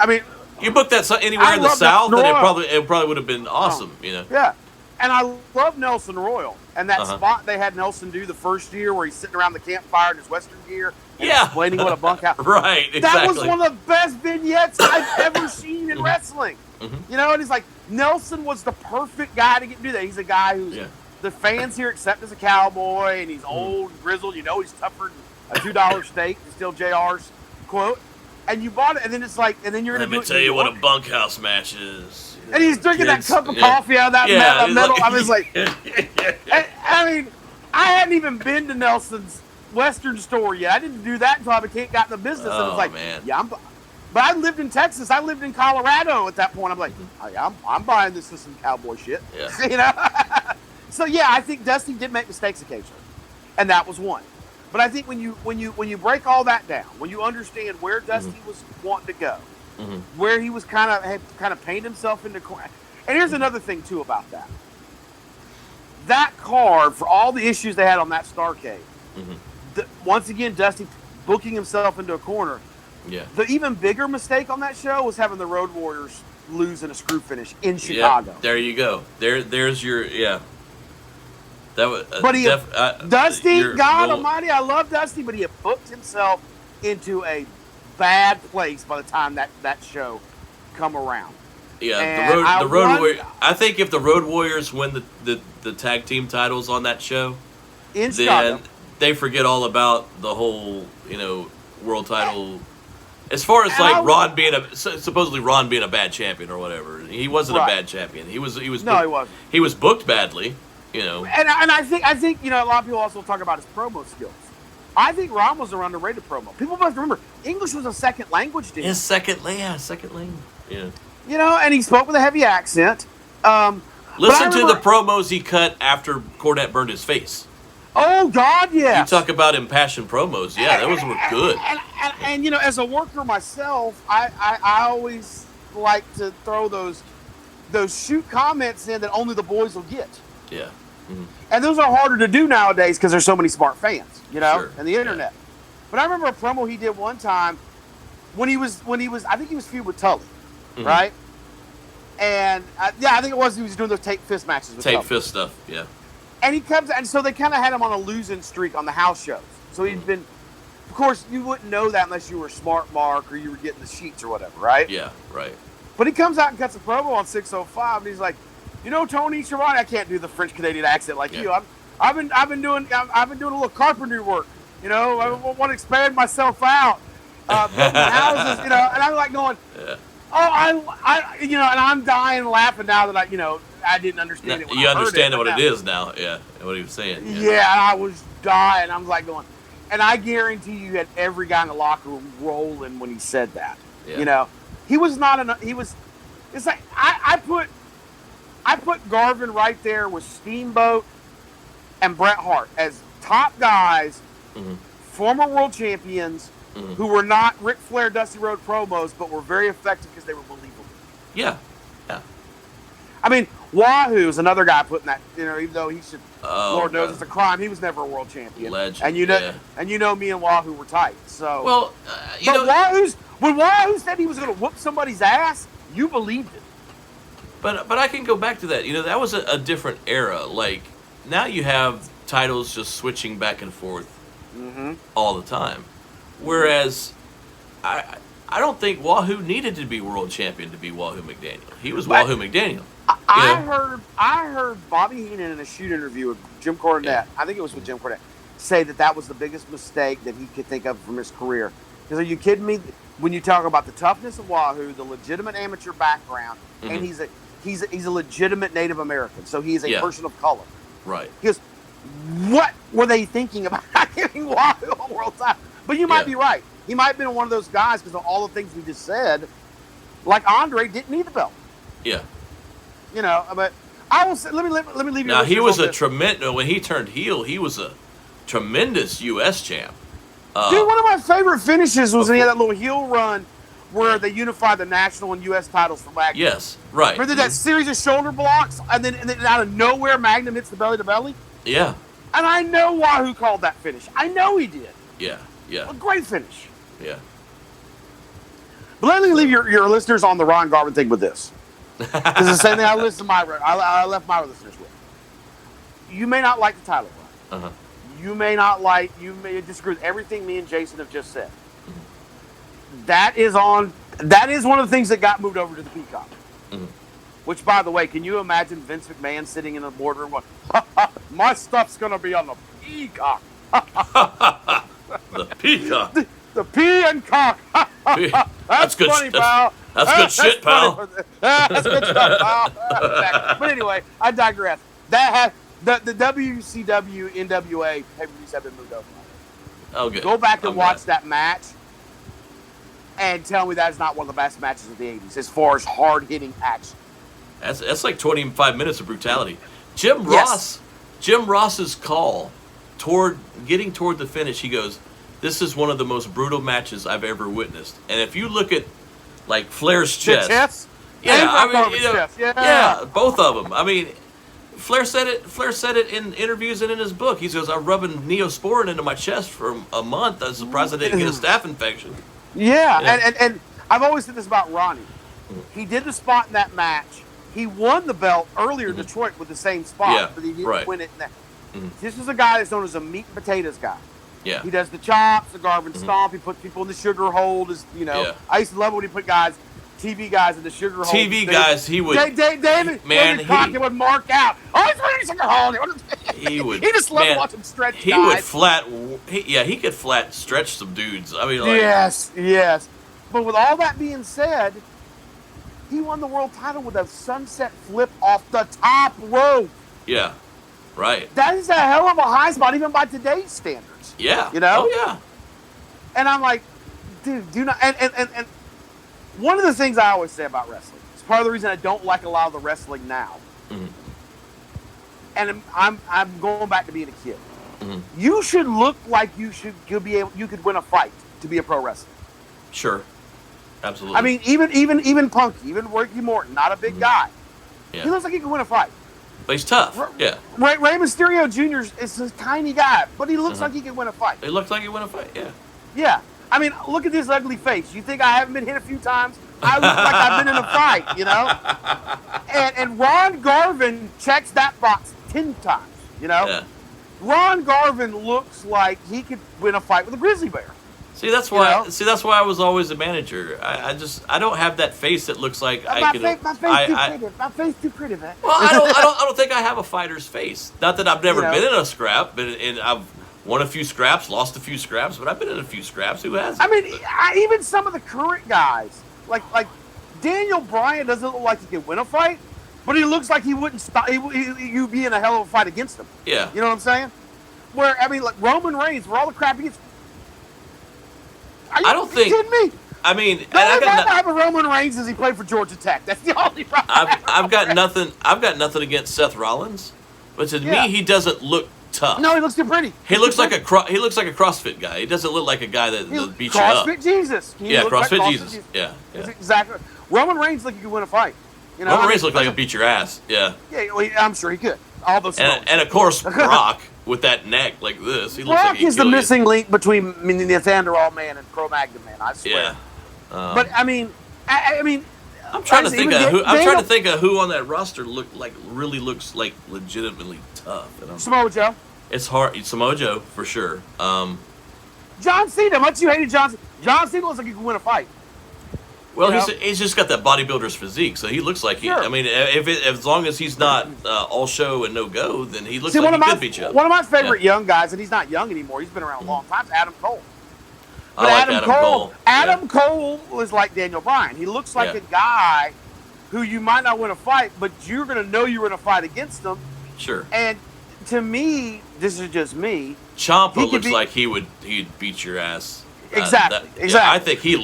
You booked that anywhere in the South, and it probably would have been awesome. Yeah, and I love Nelson Royal and that spot they had Nelson do the first year where he's sitting around the campfire in his western gear. Explaining what a bunkhouse. Right. Exactly. That was one of the best vignettes I've ever seen in wrestling. Mm-hmm. And he's like, Nelson was the perfect guy to do that. He's a guy who's the fans here accept as a cowboy, and he's old, grizzled. He's tougher than a $2 steak, to steal JR's quote. And you bought it, and then it's like, and then you're going to Let me tell you what a bunkhouse match is. And he's drinking that cup of coffee out of that metal. I was like, I hadn't even been to Nelson's Western store yet. I didn't do that until I got in the business. And I was like, man. But I lived in Texas. I lived in Colorado at that point. I'm like, I'm buying this with some cowboy shit. Yeah. So I think Dusty did make mistakes occasionally, and that was one. But I think when you break all that down, when you understand where Dusty was wanting to go, where he was kind of painted himself into corner. And here's another thing too about that. That card, for all the issues they had on that Starrcade, once again, Dusty booking himself into a corner. Yeah. The even bigger mistake on that show was having the Road Warriors lose in a screw finish in Chicago. There you go. There's your That was. But Dusty, God Almighty, I love Dusty, but he had booked himself into a bad place by the time that show come around. Yeah, I think if the Road Warriors win the tag team titles on that show, then they forget all about the whole world title. As far as Ron being supposedly Ron being a bad champion or whatever, he wasn't a bad champion. He was. No, he wasn't. He was booked badly. And I think a lot of people also talk about his promo skills. I think Ron was an underrated promo. People must remember English was a second language to him. His second language. Yeah. And he spoke with a heavy accent. Listen to the promos he cut after Cornette burned his face. Oh God, yeah. You talk about impassioned promos. Yeah, those were good. And as a worker myself, I always like to throw those shoot comments in that only the boys will get. Yeah. Mm-hmm. And those are harder to do nowadays because there's so many smart fans, Sure. and the internet. But I remember a promo he did one time when he was I think he was feud with Tully, right? And I think it was he was doing those tape fist matches with Tully. Fist stuff, yeah. And he comes, and so they kind of had him on a losing streak on the house shows. So he'd been, of course, you wouldn't know that unless you were Smart Mark or you were getting the sheets or whatever, right? Yeah, right. But he comes out and cuts a promo on 605, and he's like, Tony Schiavone, I can't do the French Canadian accent like you. I've been doing a little carpentry work. I want to expand myself out, building houses. And I'm like going, and I'm dying laughing now that I didn't understand it. When you I heard understand it, what it is now, yeah. What he was saying. Yeah, I was dying. I was like going, and I guarantee you had every guy in the locker room rolling when he said that. Yeah. He was not enough. He was. It's like I put Garvin right there with Steamboat and Bret Hart as top guys, former world champions, who were not Ric Flair, Dusty Rhodes promos, but were very effective because they were believable. Yeah. I mean, Wahoo is another guy putting that. Even though he should, Lord knows it's a crime. He was never a world champion. Legend. And me and Wahoo were tight. So well, when Wahoo said he was going to whoop somebody's ass, you believed it. But I can go back to that. That was a different era. Like, now you have titles just switching back and forth all the time. Whereas, I don't think Wahoo needed to be world champion to be Wahoo McDaniel. He was Wahoo McDaniel. I heard Bobby Heenan in a shoot interview with Jim Cornette. Yeah. I think it was with Jim Cornette. Say that was the biggest mistake that he could think of from his career. Because are you kidding me? When you talk about the toughness of Wahoo, the legitimate amateur background, and he's a legitimate Native American, so he is a person of color. Right. He goes, what were they thinking about giving Wahoo a world title? But you might be right. He might have been one of those guys because of all the things we just said. like Andre didn't need the belt. Yeah. But I will say, let me leave you. Now he was a tremendous. When he turned heel, he was a tremendous U.S. champ. Dude, one of my favorite finishes was when he had that little heel run where they unified the national and U.S. titles for Magnum. Yes, right. Remember that series of shoulder blocks, and then out of nowhere, Magnum hits the belly to belly. Yeah. And I know Wahoo called that finish. I know he did. Yeah. A great finish. Yeah. But let me leave your listeners on the Ron Garvin thing with this. It's the same thing I left my listeners with. You may not like the title run. Uh-huh. You may disagree with everything me and Jason have just said. That is one of the things that got moved over to the Peacock. Mm-hmm. Which, by the way, can you imagine Vince McMahon sitting in the boardroom going, my stuff's going to be on the Peacock. The Peacock. The pea and cock. That's good, funny, pal. That's good shit, pal. That's good stuff, pal. But anyway, I digress. The WCW NWA pay-per-views have been moved over. Oh, good. Go back and watch that match and tell me that is not one of the best matches of the 80s as far as hard-hitting action. That's like 25 minutes of brutality. Jim Ross's call getting toward the finish, he goes, "This is one of the most brutal matches I've ever witnessed." And if you look at like Flair's chest, chest? Yeah, both of them. I mean, Flair said it in interviews and in his book. He goes, "I'm rubbing Neosporin into my chest for a month. I was surprised I didn't get a staph infection." Yeah. And I've always said this about Ronnie. He did the spot in that match. He won the belt earlier in Detroit with the same spot, but he didn't win it. This is a guy that's known as a meat and potatoes guy. Yeah. He does the chops, the Garvin stomp. He puts people in the sugar hold. I used to love it when he put TV guys in the sugar hold. TV guys, he would. David Crockett would mark out. Oh, he's running sugar hold. He just loved to watch him stretch he guys. He could flat stretch some dudes. I mean, like, yes. But with all that being said, he won the world title with a sunset flip off the top rope. Yeah, right. That is a hell of a high spot, even by today's standards. Yeah. Oh, yeah. And I'm like, dude, do not. And one of the things I always say about wrestling, it's part of the reason I don't like a lot of the wrestling now. Mm-hmm. And I'm going back to being a kid. Mm-hmm. You should look like you could win a fight to be a pro wrestler. Sure. Absolutely. I mean, even Punky, even Ricky Morton, not a big guy. Yeah. He looks like he can win a fight. But he's tough. Rey Mysterio Jr. is a tiny guy, but he looks like he can win a fight. He looks like he can win a fight, yeah. Yeah. I mean, look at this ugly face. You think I haven't been hit a few times? I look like I've been in a fight, And Ron Garvin checks that box 10 times, Yeah. Ron Garvin looks like he could win a fight with a grizzly bear. See, that's why. That's why I was always a manager. I don't have that face that looks like I can. My face too pretty, man. Well, I don't think I have a fighter's face. Not that I've never been in a scrap, but I've won a few scraps, lost a few scraps, but I've been in a few scraps. Who hasn't? I mean, even some of the current guys, like Daniel Bryan, doesn't look like he can win a fight, but he looks like he wouldn't stop. You'd be in a hell of a fight against him. Yeah. You know what I'm saying? Where like Roman Reigns, for all the crap he gets. I don't think. Kidding me? I mean, the only problem I have with Roman Reigns is he played for Georgia Tech. That's the only problem. I've got nothing. I've got nothing against Seth Rollins, but to me, he doesn't look tough. No, he looks too pretty. He looks like a CrossFit guy. He doesn't look like a guy that beats you up. CrossFit Jesus. CrossFit Jesus. Yeah. Exactly. Roman Reigns looked like he could win a fight. Roman Reigns looked like he'd beat your ass. Yeah. Yeah, I'm sure he could. All those. And of course, Brock. With that neck like this, he looks Brock like he'd is the missing link between the Thunder Man and Cro-Magnon Man. I swear. Yeah. But I mean, I'm trying to think of who. I'm trying to think of who on that roster really looks like legitimately tough. Samoa Joe. It's hard. Samoa Joe for sure. John Cena. Much you hated John Cena looks like he can win a fight. Well, he's just got that bodybuilder's physique, so he looks like he. Sure. I mean, as long as he's not all show and no go, then he looks like he could beat you up. One of my favorite young guys, and he's not young anymore. He's been around a long time. Adam Cole. I like Adam Cole. Adam Cole is like Daniel Bryan. He looks like a guy who you might not win a fight, but you're going to know you're in a fight against him. Sure. And to me, this is just me. Ciampa looks like he'd beat your ass. Exactly. I think he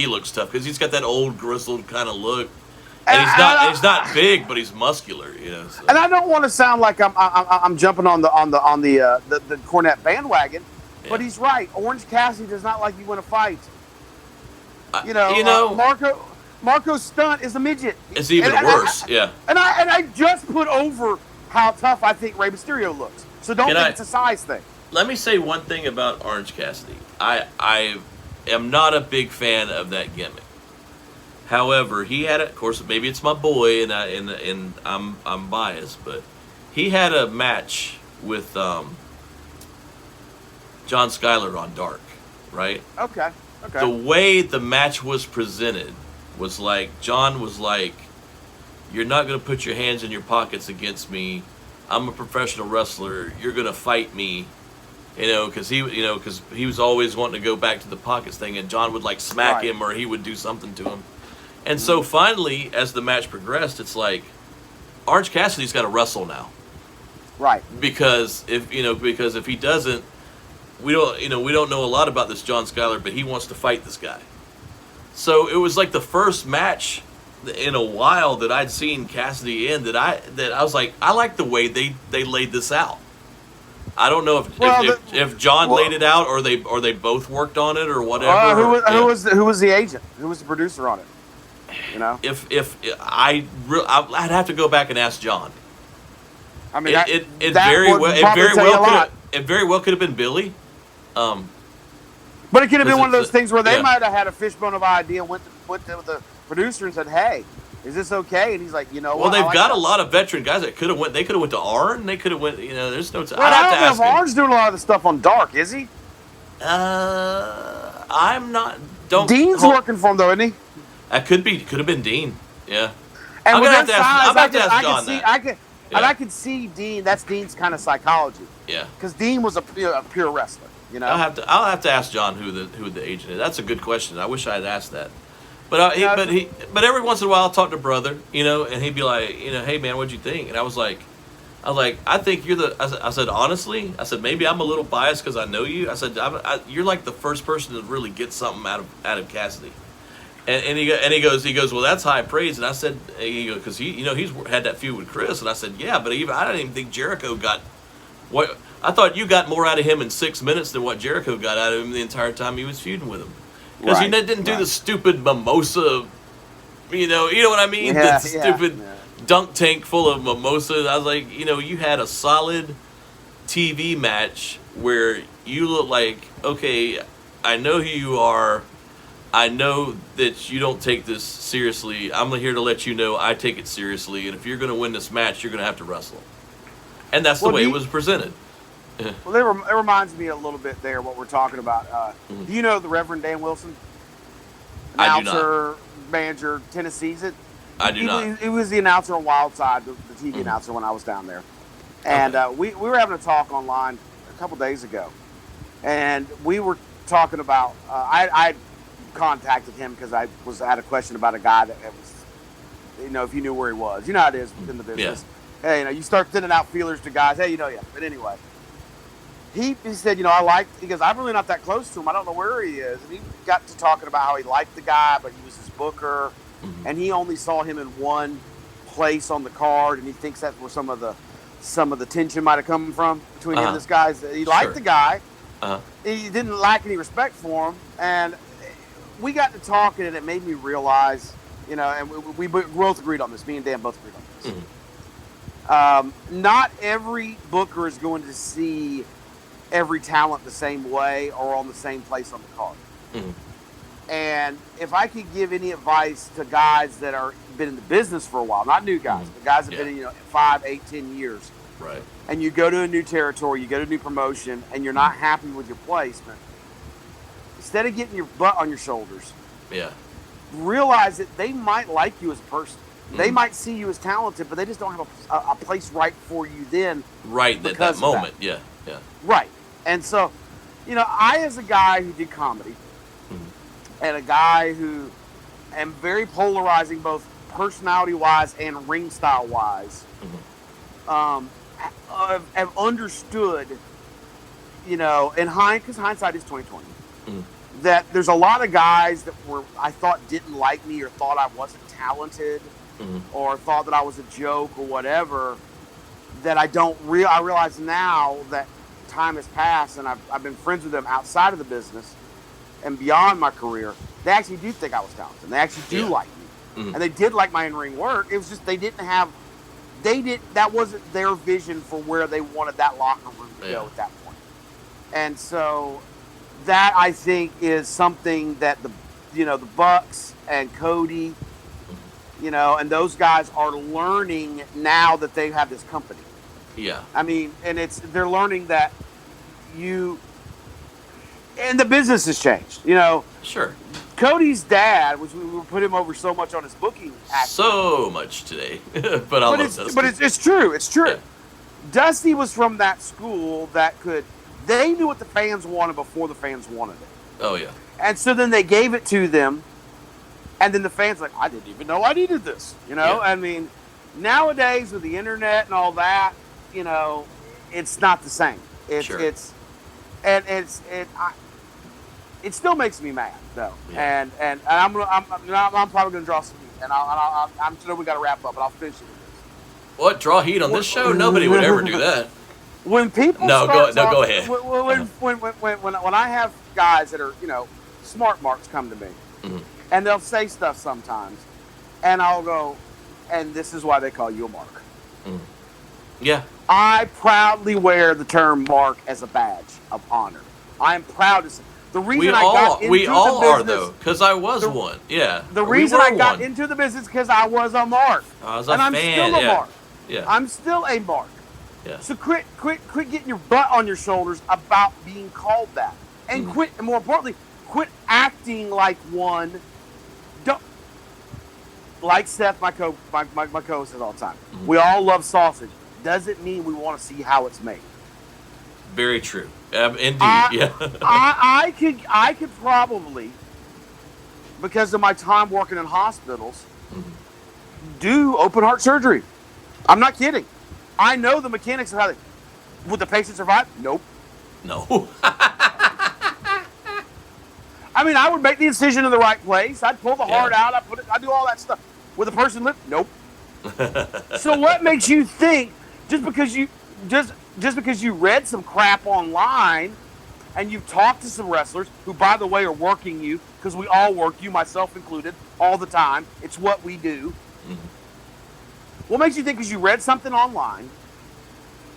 looks tough because he's got that old grizzled kind of look, and he's not big, but he's muscular. So. And I don't want to sound like I'm jumping on the Cornette bandwagon, but he's right. Orange Cassidy does not like you win a fight. Marco's stunt is a midget. It's even worse. And I just put over how tough I think Rey Mysterio looks. So don't think it's a size thing. Let me say one thing about Orange Cassidy. I am not a big fan of that gimmick. However, he had of course, maybe it's my boy, and I'm biased, but he had a match with John Schuyler on Dark, right? Okay. The way the match was presented was like John was like, "You're not going to put your hands in your pockets against me. I'm a professional wrestler. You're going to fight me." Because he was always wanting to go back to the pockets thing, and John would like smack him or he would do something to him. And so finally, as the match progressed, it's like Orange Cassidy's got to wrestle now, right? Because if he doesn't, we don't know a lot about this John Schuyler, but he wants to fight this guy. So it was like the first match in a while that I'd seen Cassidy in that I was like, I like the way they laid this out. I don't know if John laid it out or they both worked on it or whatever. Who was the agent? Who was the producer on it? I'd have to go back and ask John. I mean, it very well could have been Billy. But it could have been one of those things where they might have had a fishbone of idea, went to the producer and said, "Hey, is this okay?" And he's like, Well, they've got a lot of veteran guys that could have went. They could have went to Arn. They could have went. There's no. Well, I don't know if Arn's doing a lot of the stuff on Dark, is he? I'm not. Dean's working for him though, isn't he? That could have been Dean. Yeah. And I'm gonna have to ask John that. And I could see Dean. That's Dean's kind of psychology. Yeah. Because Dean was a pure wrestler. I'll have to ask John who the agent is. That's a good question. I wish I had asked that. But every once in a while I'll talk to brother, and he'd be like, "Hey man, what'd you think?" And I was like, I think you're I said honestly, maybe I'm a little biased because I know you. I said you're like the first person to really get something out of Cassidy. And he goes, well, that's high praise. And I said, because he's had that feud with Chris. And I said, yeah, but I didn't even think Jericho got what I thought you got more out of him in 6 minutes than what Jericho got out of him the entire time he was feuding with him. Because he didn't do the stupid mimosa, you know what I mean? Yeah, the stupid dunk tank full of mimosas. I was like, you had a solid TV match where you look like, okay, I know who you are. I know that you don't take this seriously. I'm here to let you know I take it seriously. And if you're going to win this match, you're going to have to wrestle. And that's the way it was presented. Well, it reminds me a little bit there what we're talking about. Do you know the Reverend Dan Wilson? Announcer, manager, Tennessee. I do not. He was the announcer on Wildside, the TV announcer when I was down there. And we were having a talk online a couple days ago. And we were talking about, I contacted him because I had a question about a guy that was, if you knew where he was. You know how it is within the business. Yeah. Hey, you start sending out feelers to guys. Hey, But anyway, he said, he goes, I'm really not that close to him. I don't know where he is. And he got to talking about how he liked the guy, but he was his booker. Mm-hmm. And he only saw him in one place on the card. And he thinks that's where some of the tension might have come from between him and this guy. He liked the guy. He didn't lack any respect for him. And we got to talking, and it made me realize, and we both agreed on this. Me and Dan both agreed on this. Mm-hmm. Not every booker is going to see every talent the same way or on the same place on the card. Mm-hmm. And if I could give any advice to guys that are been in the business for a while, not new guys, but guys that have been in 5, 8, 10 years, right? And you go to a new territory, you go to a new promotion, and you're not happy with your placement. Instead of getting your butt on your shoulders, realize that they might like you as a person. Mm-hmm. They might see you as talented, but they just don't have a place right for you then. Right, at that moment, yeah. Right. And so, I as a guy who did comedy, and a guy who am very polarizing both personality-wise and ring style-wise, have understood, because hindsight is 20/20. that there's a lot of guys that I thought didn't like me or thought I wasn't talented or thought that I was a joke or whatever, that I realize now that time has passed and I've been friends with them outside of the business and beyond my career. They actually do think I was talented. And they actually do like me. And they did like my in-ring work. It was just that wasn't their vision for where they wanted that locker room to go at that point. And so that, I think, is something that the Bucks and Cody, and those guys are learning now that they have this company. Yeah. I mean, and they're learning that and the business has changed, Sure. Cody's dad, which we put him over so much on his booking act. So much today. But I love Dusty. But it's true. It's true. Yeah. Dusty was from that school they knew what the fans wanted before the fans wanted it. Oh, yeah. And so then they gave it to them, and then the fans were like, I didn't even know I needed this. Yeah. I mean, nowadays with the internet and all that, it's not the same. It still makes me mad though, and I'm probably gonna draw some heat, and I'm sure we got to wrap up, but I'll finish it with this. What, draw heat on this show? Nobody would ever do that. When people go ahead. When I have guys that are smart marks come to me, and they'll say stuff sometimes, and I'll go, and this is why they call you a mark. Yeah. I proudly wear the term mark as a badge of honor. I am proud to say. The reason we all are though, because I was one. Yeah. The reason I got into the business because I was a mark. I was a fan. I'm still a mark. Yeah. I'm still a mark. Yeah. So quit getting your butt on your shoulders about being called that, and quit. And more importantly, quit acting like one. Don't like Seth, my co-host, says all the time. We all love sausage. Doesn't mean we want to see how it's made. Very true. Indeed, yeah. I could probably, because of my time working in hospitals, do open heart surgery. I'm not kidding. I know the mechanics of how would the patient survive? Nope. No. I mean, I would make the incision in the right place. I'd pull the heart out. I'd do all that stuff. Would the person live? Nope. So what makes you think just because you read some crap online and you've talked to some wrestlers who, by the way, are working you, because we all work you, myself included, all the time. It's what we do. What makes you think because you read something online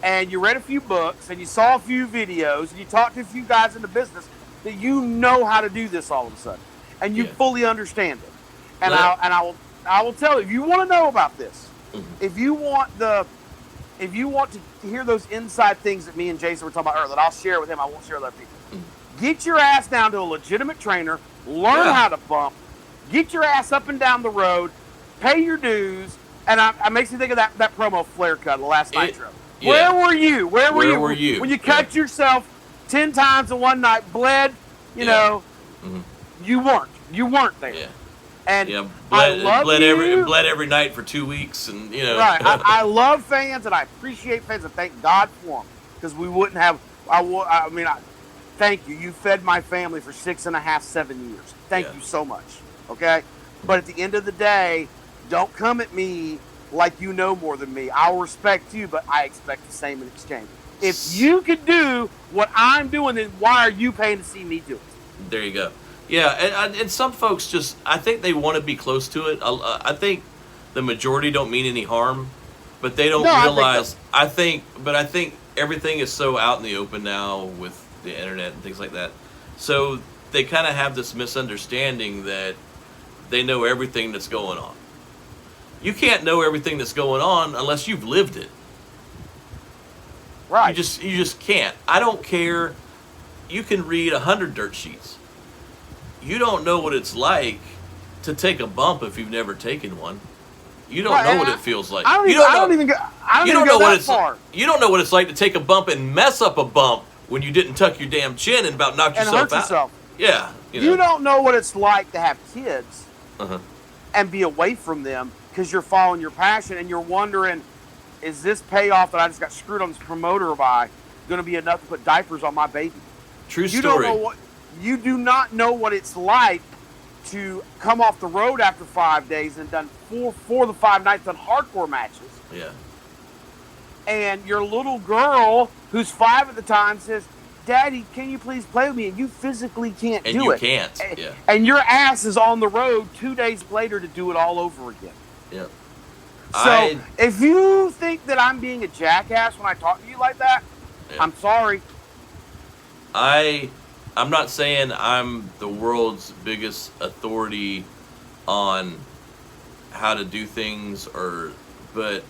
and you read a few books and you saw a few videos and you talked to a few guys in the business that you know how to do this all of a sudden and you fully understand it? And I will tell you, if you want to know about this, if you want to hear those inside things that me and Jason were talking about earlier, that I'll share with him, I won't share with other people. Get your ass down to a legitimate trainer, learn how to bump, get your ass up and down the road, pay your dues, and it makes me think of that promo Flair cut, the last Nitro. Where were you? Where were you? When you cut yourself 10 times in one night, bled, you know, you weren't. You weren't there. Yeah. And bled every night for 2 weeks, and Right. I love fans and I appreciate fans and thank God for them, because we wouldn't have. Thank you. You fed my family for 6.5, 7 years. Thank you so much. Okay, but at the end of the day, don't come at me like you know more than me. I'll respect you, but I expect the same in exchange. If you could do what I'm doing, then why are you paying to see me do it? There you go. Yeah, and some folks just, I think they want to be close to it. I think the majority don't mean any harm, but they don't realize. I think everything is so out in the open now with the internet and things like that. So they kind of have this misunderstanding that they know everything that's going on. You can't know everything that's going on unless you've lived it. Right. You just can't. I don't care. You can read 100 dirt sheets. You don't know what it's like to take a bump if you've never taken one. You don't know what it feels like. You don't know what it's like to take a bump and mess up a bump when you didn't tuck your damn chin and about knocked yourself out. Yourself. Yeah. You don't know what it's like to have kids and be away from them because you're following your passion and you're wondering, is this payoff that I just got screwed on this promoter by going to be enough to put diapers on my baby? True story. You do not know what it's like to come off the road after 5 days and done four of the 5 nights on hardcore matches. Yeah. And your little girl, who's 5 at the time, says, Daddy, can you please play with me? And you physically can't do it. And you can't. Yeah. And your ass is on the road 2 days later to do it all over again. Yep. So if you think that I'm being a jackass when I talk to you like that, yeah. I'm sorry. I'm not saying I'm the world's biggest authority on how to do things, but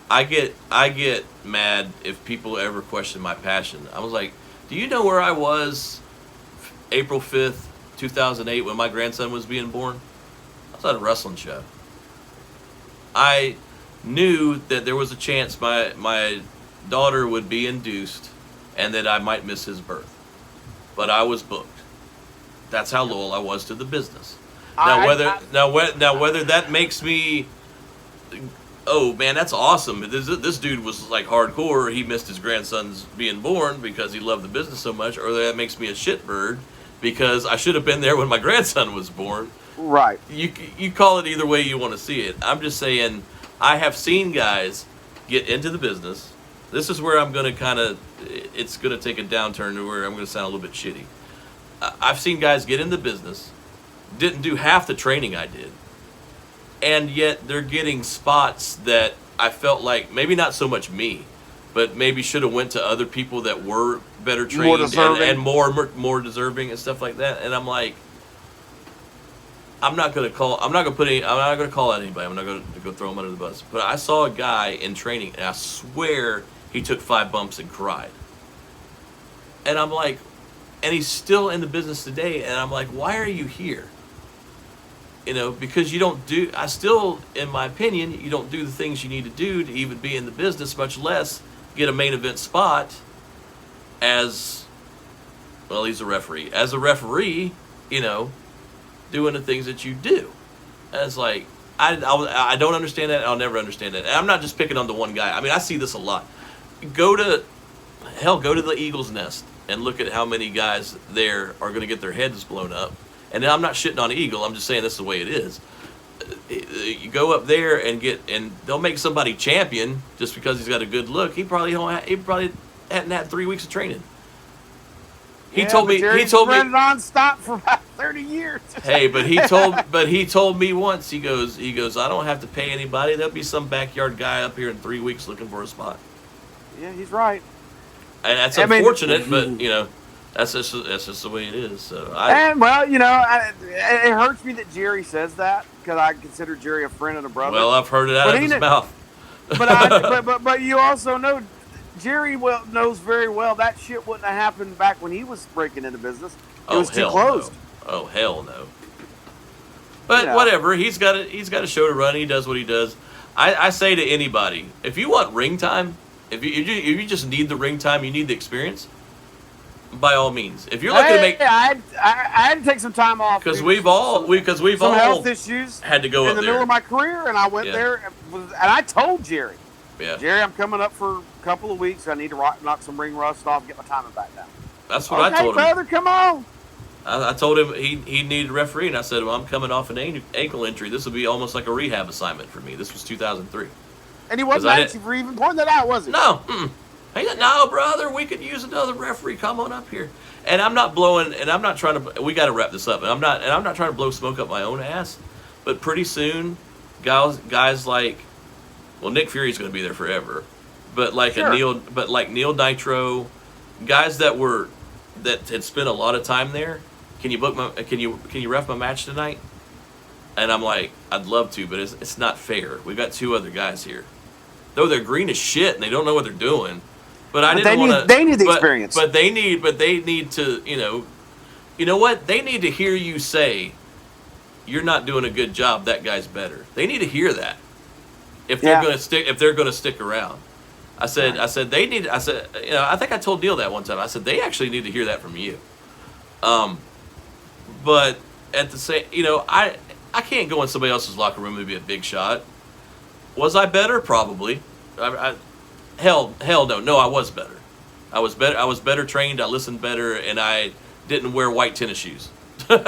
I get mad if people ever question my passion. I was like, do you know where I was April 5th, 2008 when my grandson was being born? I was at a wrestling show. I knew that there was a chance my daughter would be induced and that I might miss his birth. But I was booked. That's how loyal I was to the business. Now whether that makes me, oh man, that's awesome. This dude was like hardcore. He missed his grandson's being born because he loved the business so much, or that makes me a shitbird because I should have been there when my grandson was born. Right. You call it either way you want to see it. I'm just saying I have seen guys get into the business. This is where I'm going to it's going to take a downturn to where I'm going to sound a little bit shitty. I've seen guys get in the business, didn't do half the training I did, and yet they're getting spots that I felt like maybe not so much me, but maybe should have went to other people that were better trained and more deserving and stuff like that. And I'm like, I'm not going to call out anybody. I'm not going to go throw him under the bus. But I saw a guy in training, and I swear he took 5 bumps and cried. And I'm like, and he's still in the business today. And I'm like, why are you here? Because you don't do, in my opinion, you don't do the things you need to do to even be in the business, much less get a main event spot he's a referee. As a referee, doing the things that you do. And it's like, I don't understand that. I'll never understand that. And I'm not just picking on the one guy. I mean, I see this a lot. Go to the Eagle's Nest and look at how many guys there are going to get their heads blown up. And I'm not shitting on Eagle. I'm just saying this is the way it is. You go up there and they'll make somebody champion just because he's got a good look. He probably hadn't had 3 weeks of training. He told me nonstop for about 30 years. Hey, but he told me once, he goes, I don't have to pay anybody. There'll be some backyard guy up here in 3 weeks looking for a spot. Yeah, he's right. And that's unfortunate, but that's just the way it is. So it hurts me that Jerry says that because I consider Jerry a friend and a brother. Well, I've heard it out of his mouth. But you also know Jerry knows very well that shit wouldn't have happened back when he was breaking into business. It was too closed. No. Oh hell no. But whatever, he's got a show to run. He does what he does. I say to anybody, if you want ring time, if you just need the ring time, you need the experience. By all means, if you're looking to make, I had to take some time off because we've all health issues had to go in the middle of my career, and I went there and I told Jerry, Jerry, I'm coming up for a couple of weeks. I need to knock some ring rust off, and get my timing back down. That's what I told him. Brother, come on. I told him he needed a referee, and I said, well, I'm coming off an ankle injury. This will be almost like a rehab assignment for me. This was 2003. And he wasn't actually for even pointing that out, was he? No. He said, no, brother, we could use another referee. Come on up here. And I'm not blowing, and I'm not trying to, we got to wrap this up. And I'm not trying to blow smoke up my own ass. But pretty soon, guys like, well, Nick Fury's going to be there forever. But like Neil Nitro, guys that had spent a lot of time there. Can you ref my match tonight? And I'm like, I'd love to, but it's not fair. We've got 2 other guys here. Though they're green as shit and they don't know what they're doing. But they need the experience. But they need to, you know what? They need to hear you say, you're not doing a good job, that guy's better. They need to hear that. If they're gonna stick around. I said, I think I told Neil that one time. I said, they actually need to hear that from you. But at the same, I can't go in somebody else's locker room and be a big shot. Was I better? Probably. Hell no. No, I was better. I was better trained. I listened better, and I didn't wear white tennis shoes and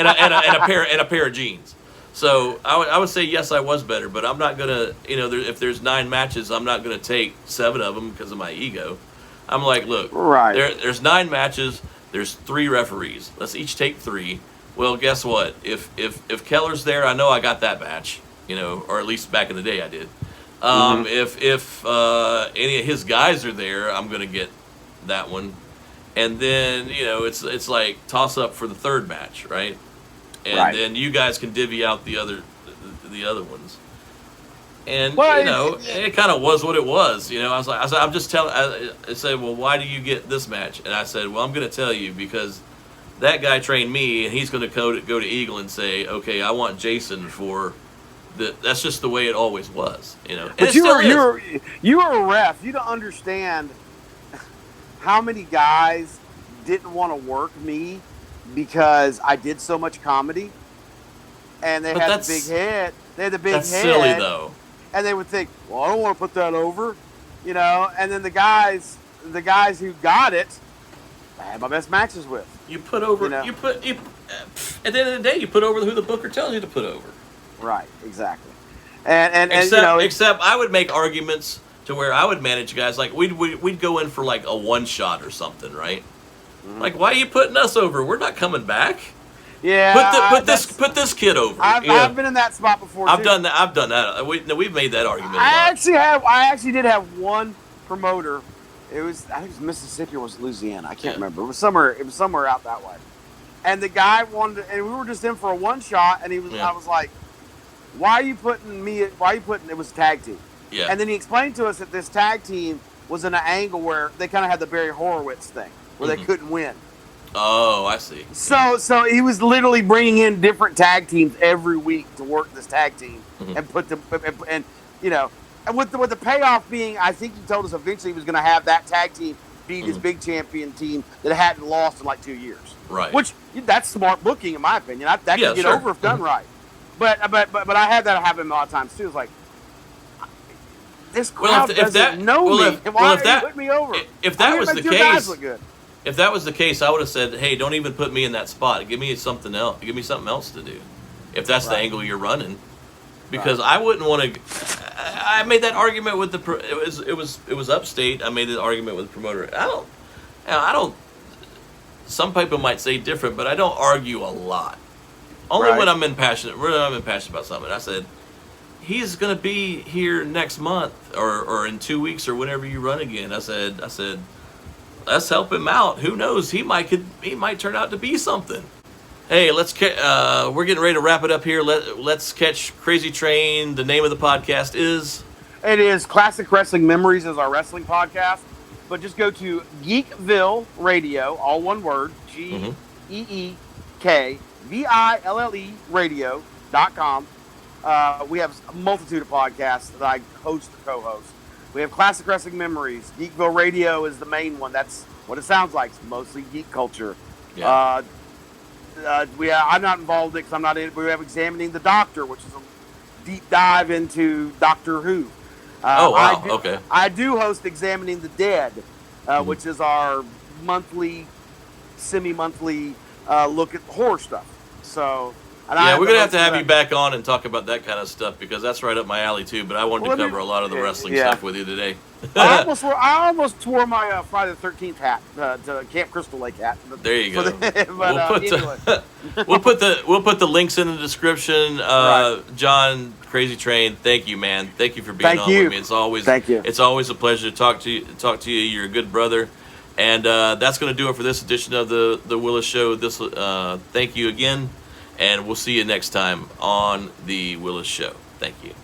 a pair of jeans. So I would say yes, I was better, but I'm not gonna, if there's 9 matches, I'm not gonna take 7 of them because of my ego. I'm like, look, there's 9 matches, there's 3 referees. Let's each take 3. Well, guess what? If Keller's there, I know I got that match, or at least back in the day I did. If any of his guys are there, I'm gonna get that one. And then it's like toss up for the 3rd match, right? And then you guys can divvy out the other ones. And it kind of was what it was. I said, I'm just telling. I said, well, why do you get this match? And I said, well, I'm going to tell you because that guy trained me, and he's going to go to Eagle and say, okay, I want Jason for the. That's just the way it always was. But you were a ref. You don't understand how many guys didn't want to work me because I did so much comedy, and they had the big head. They had the big head. That's silly though. And they would think, well, I don't want to put that over, And then the guys who got it, I had my best matches with. You put over. At the end of the day, you put over who the booker tells you to put over. Right. Exactly. And except I would make arguments to where I would manage guys like we'd go in for like a 1-shot or something, right? Like, why are you putting us over? We're not coming back. Yeah. Put this kid over. I've been in that spot before. I've done that. We've made that argument. I actually did have one promoter. I think it was Mississippi or was Louisiana. I can't remember. It was somewhere out that way. And the guy wanted, and we were just in for a 1-shot, and he was. I was like, why are you putting me? It was a tag team. Yeah. And then he explained to us that this tag team was in an angle where they kind of had the Barry Horowitz thing, where they couldn't win. Oh, I see. So he was literally bringing in different tag teams every week to work this tag team and put them, and with the payoff being, I think he told us eventually he was going to have that tag team beat his big champion team that hadn't lost in like 2 years. Right. Which that's smart booking in my opinion. That could get over if done right. But I had that happen a lot of times too. It's like, this crowd doesn't know me. Why are you putting me over? If that was the case, if that was the case, I would have said, "Hey, don't even put me in that spot. Give me something else. Give me something else to do." If that's the angle you're running, because I wouldn't want to. I made that argument with it was upstate. I made the argument with the promoter. I don't. Some people might say different, but I don't argue a lot. Only when I'm impassionate. When I'm impassioned about something. I said, he's going to be here next month or in 2 weeks or whenever you run again. I said, let's help him out. Who knows? He might turn out to be something. Hey, we're getting ready to wrap it up here. Let's catch Crazy Train. The name of the podcast is? It is Classic Wrestling Memories is our wrestling podcast. But just go to Geekville Radio, all one word, GeekVille radio.com. We have a multitude of podcasts that I host or co-host. We have Classic Wrestling Memories. Geekville Radio is the main one. That's what it sounds like. It's mostly geek culture. Yeah. I'm not involved in it because I'm not in it. We have Examining the Doctor, which is a deep dive into Doctor Who. Oh, wow. Okay. I do host Examining the Dead, which is our semi-monthly look at horror stuff. So... we're going to have you back on and talk about that kind of stuff because that's right up my alley too, but I wanted to cover a lot of the wrestling stuff with you today. I almost wore my Friday the 13th hat, to Camp Crystal Lake hat. There you go. We'll put the links in the description. John, Crazy Train, thank you, man. Thank you for being on with me. It's always a pleasure to talk to you. You're a good brother. And that's going to do it for this edition of the Willis Show. Thank you again. And we'll see you next time on The Willis Show. Thank you.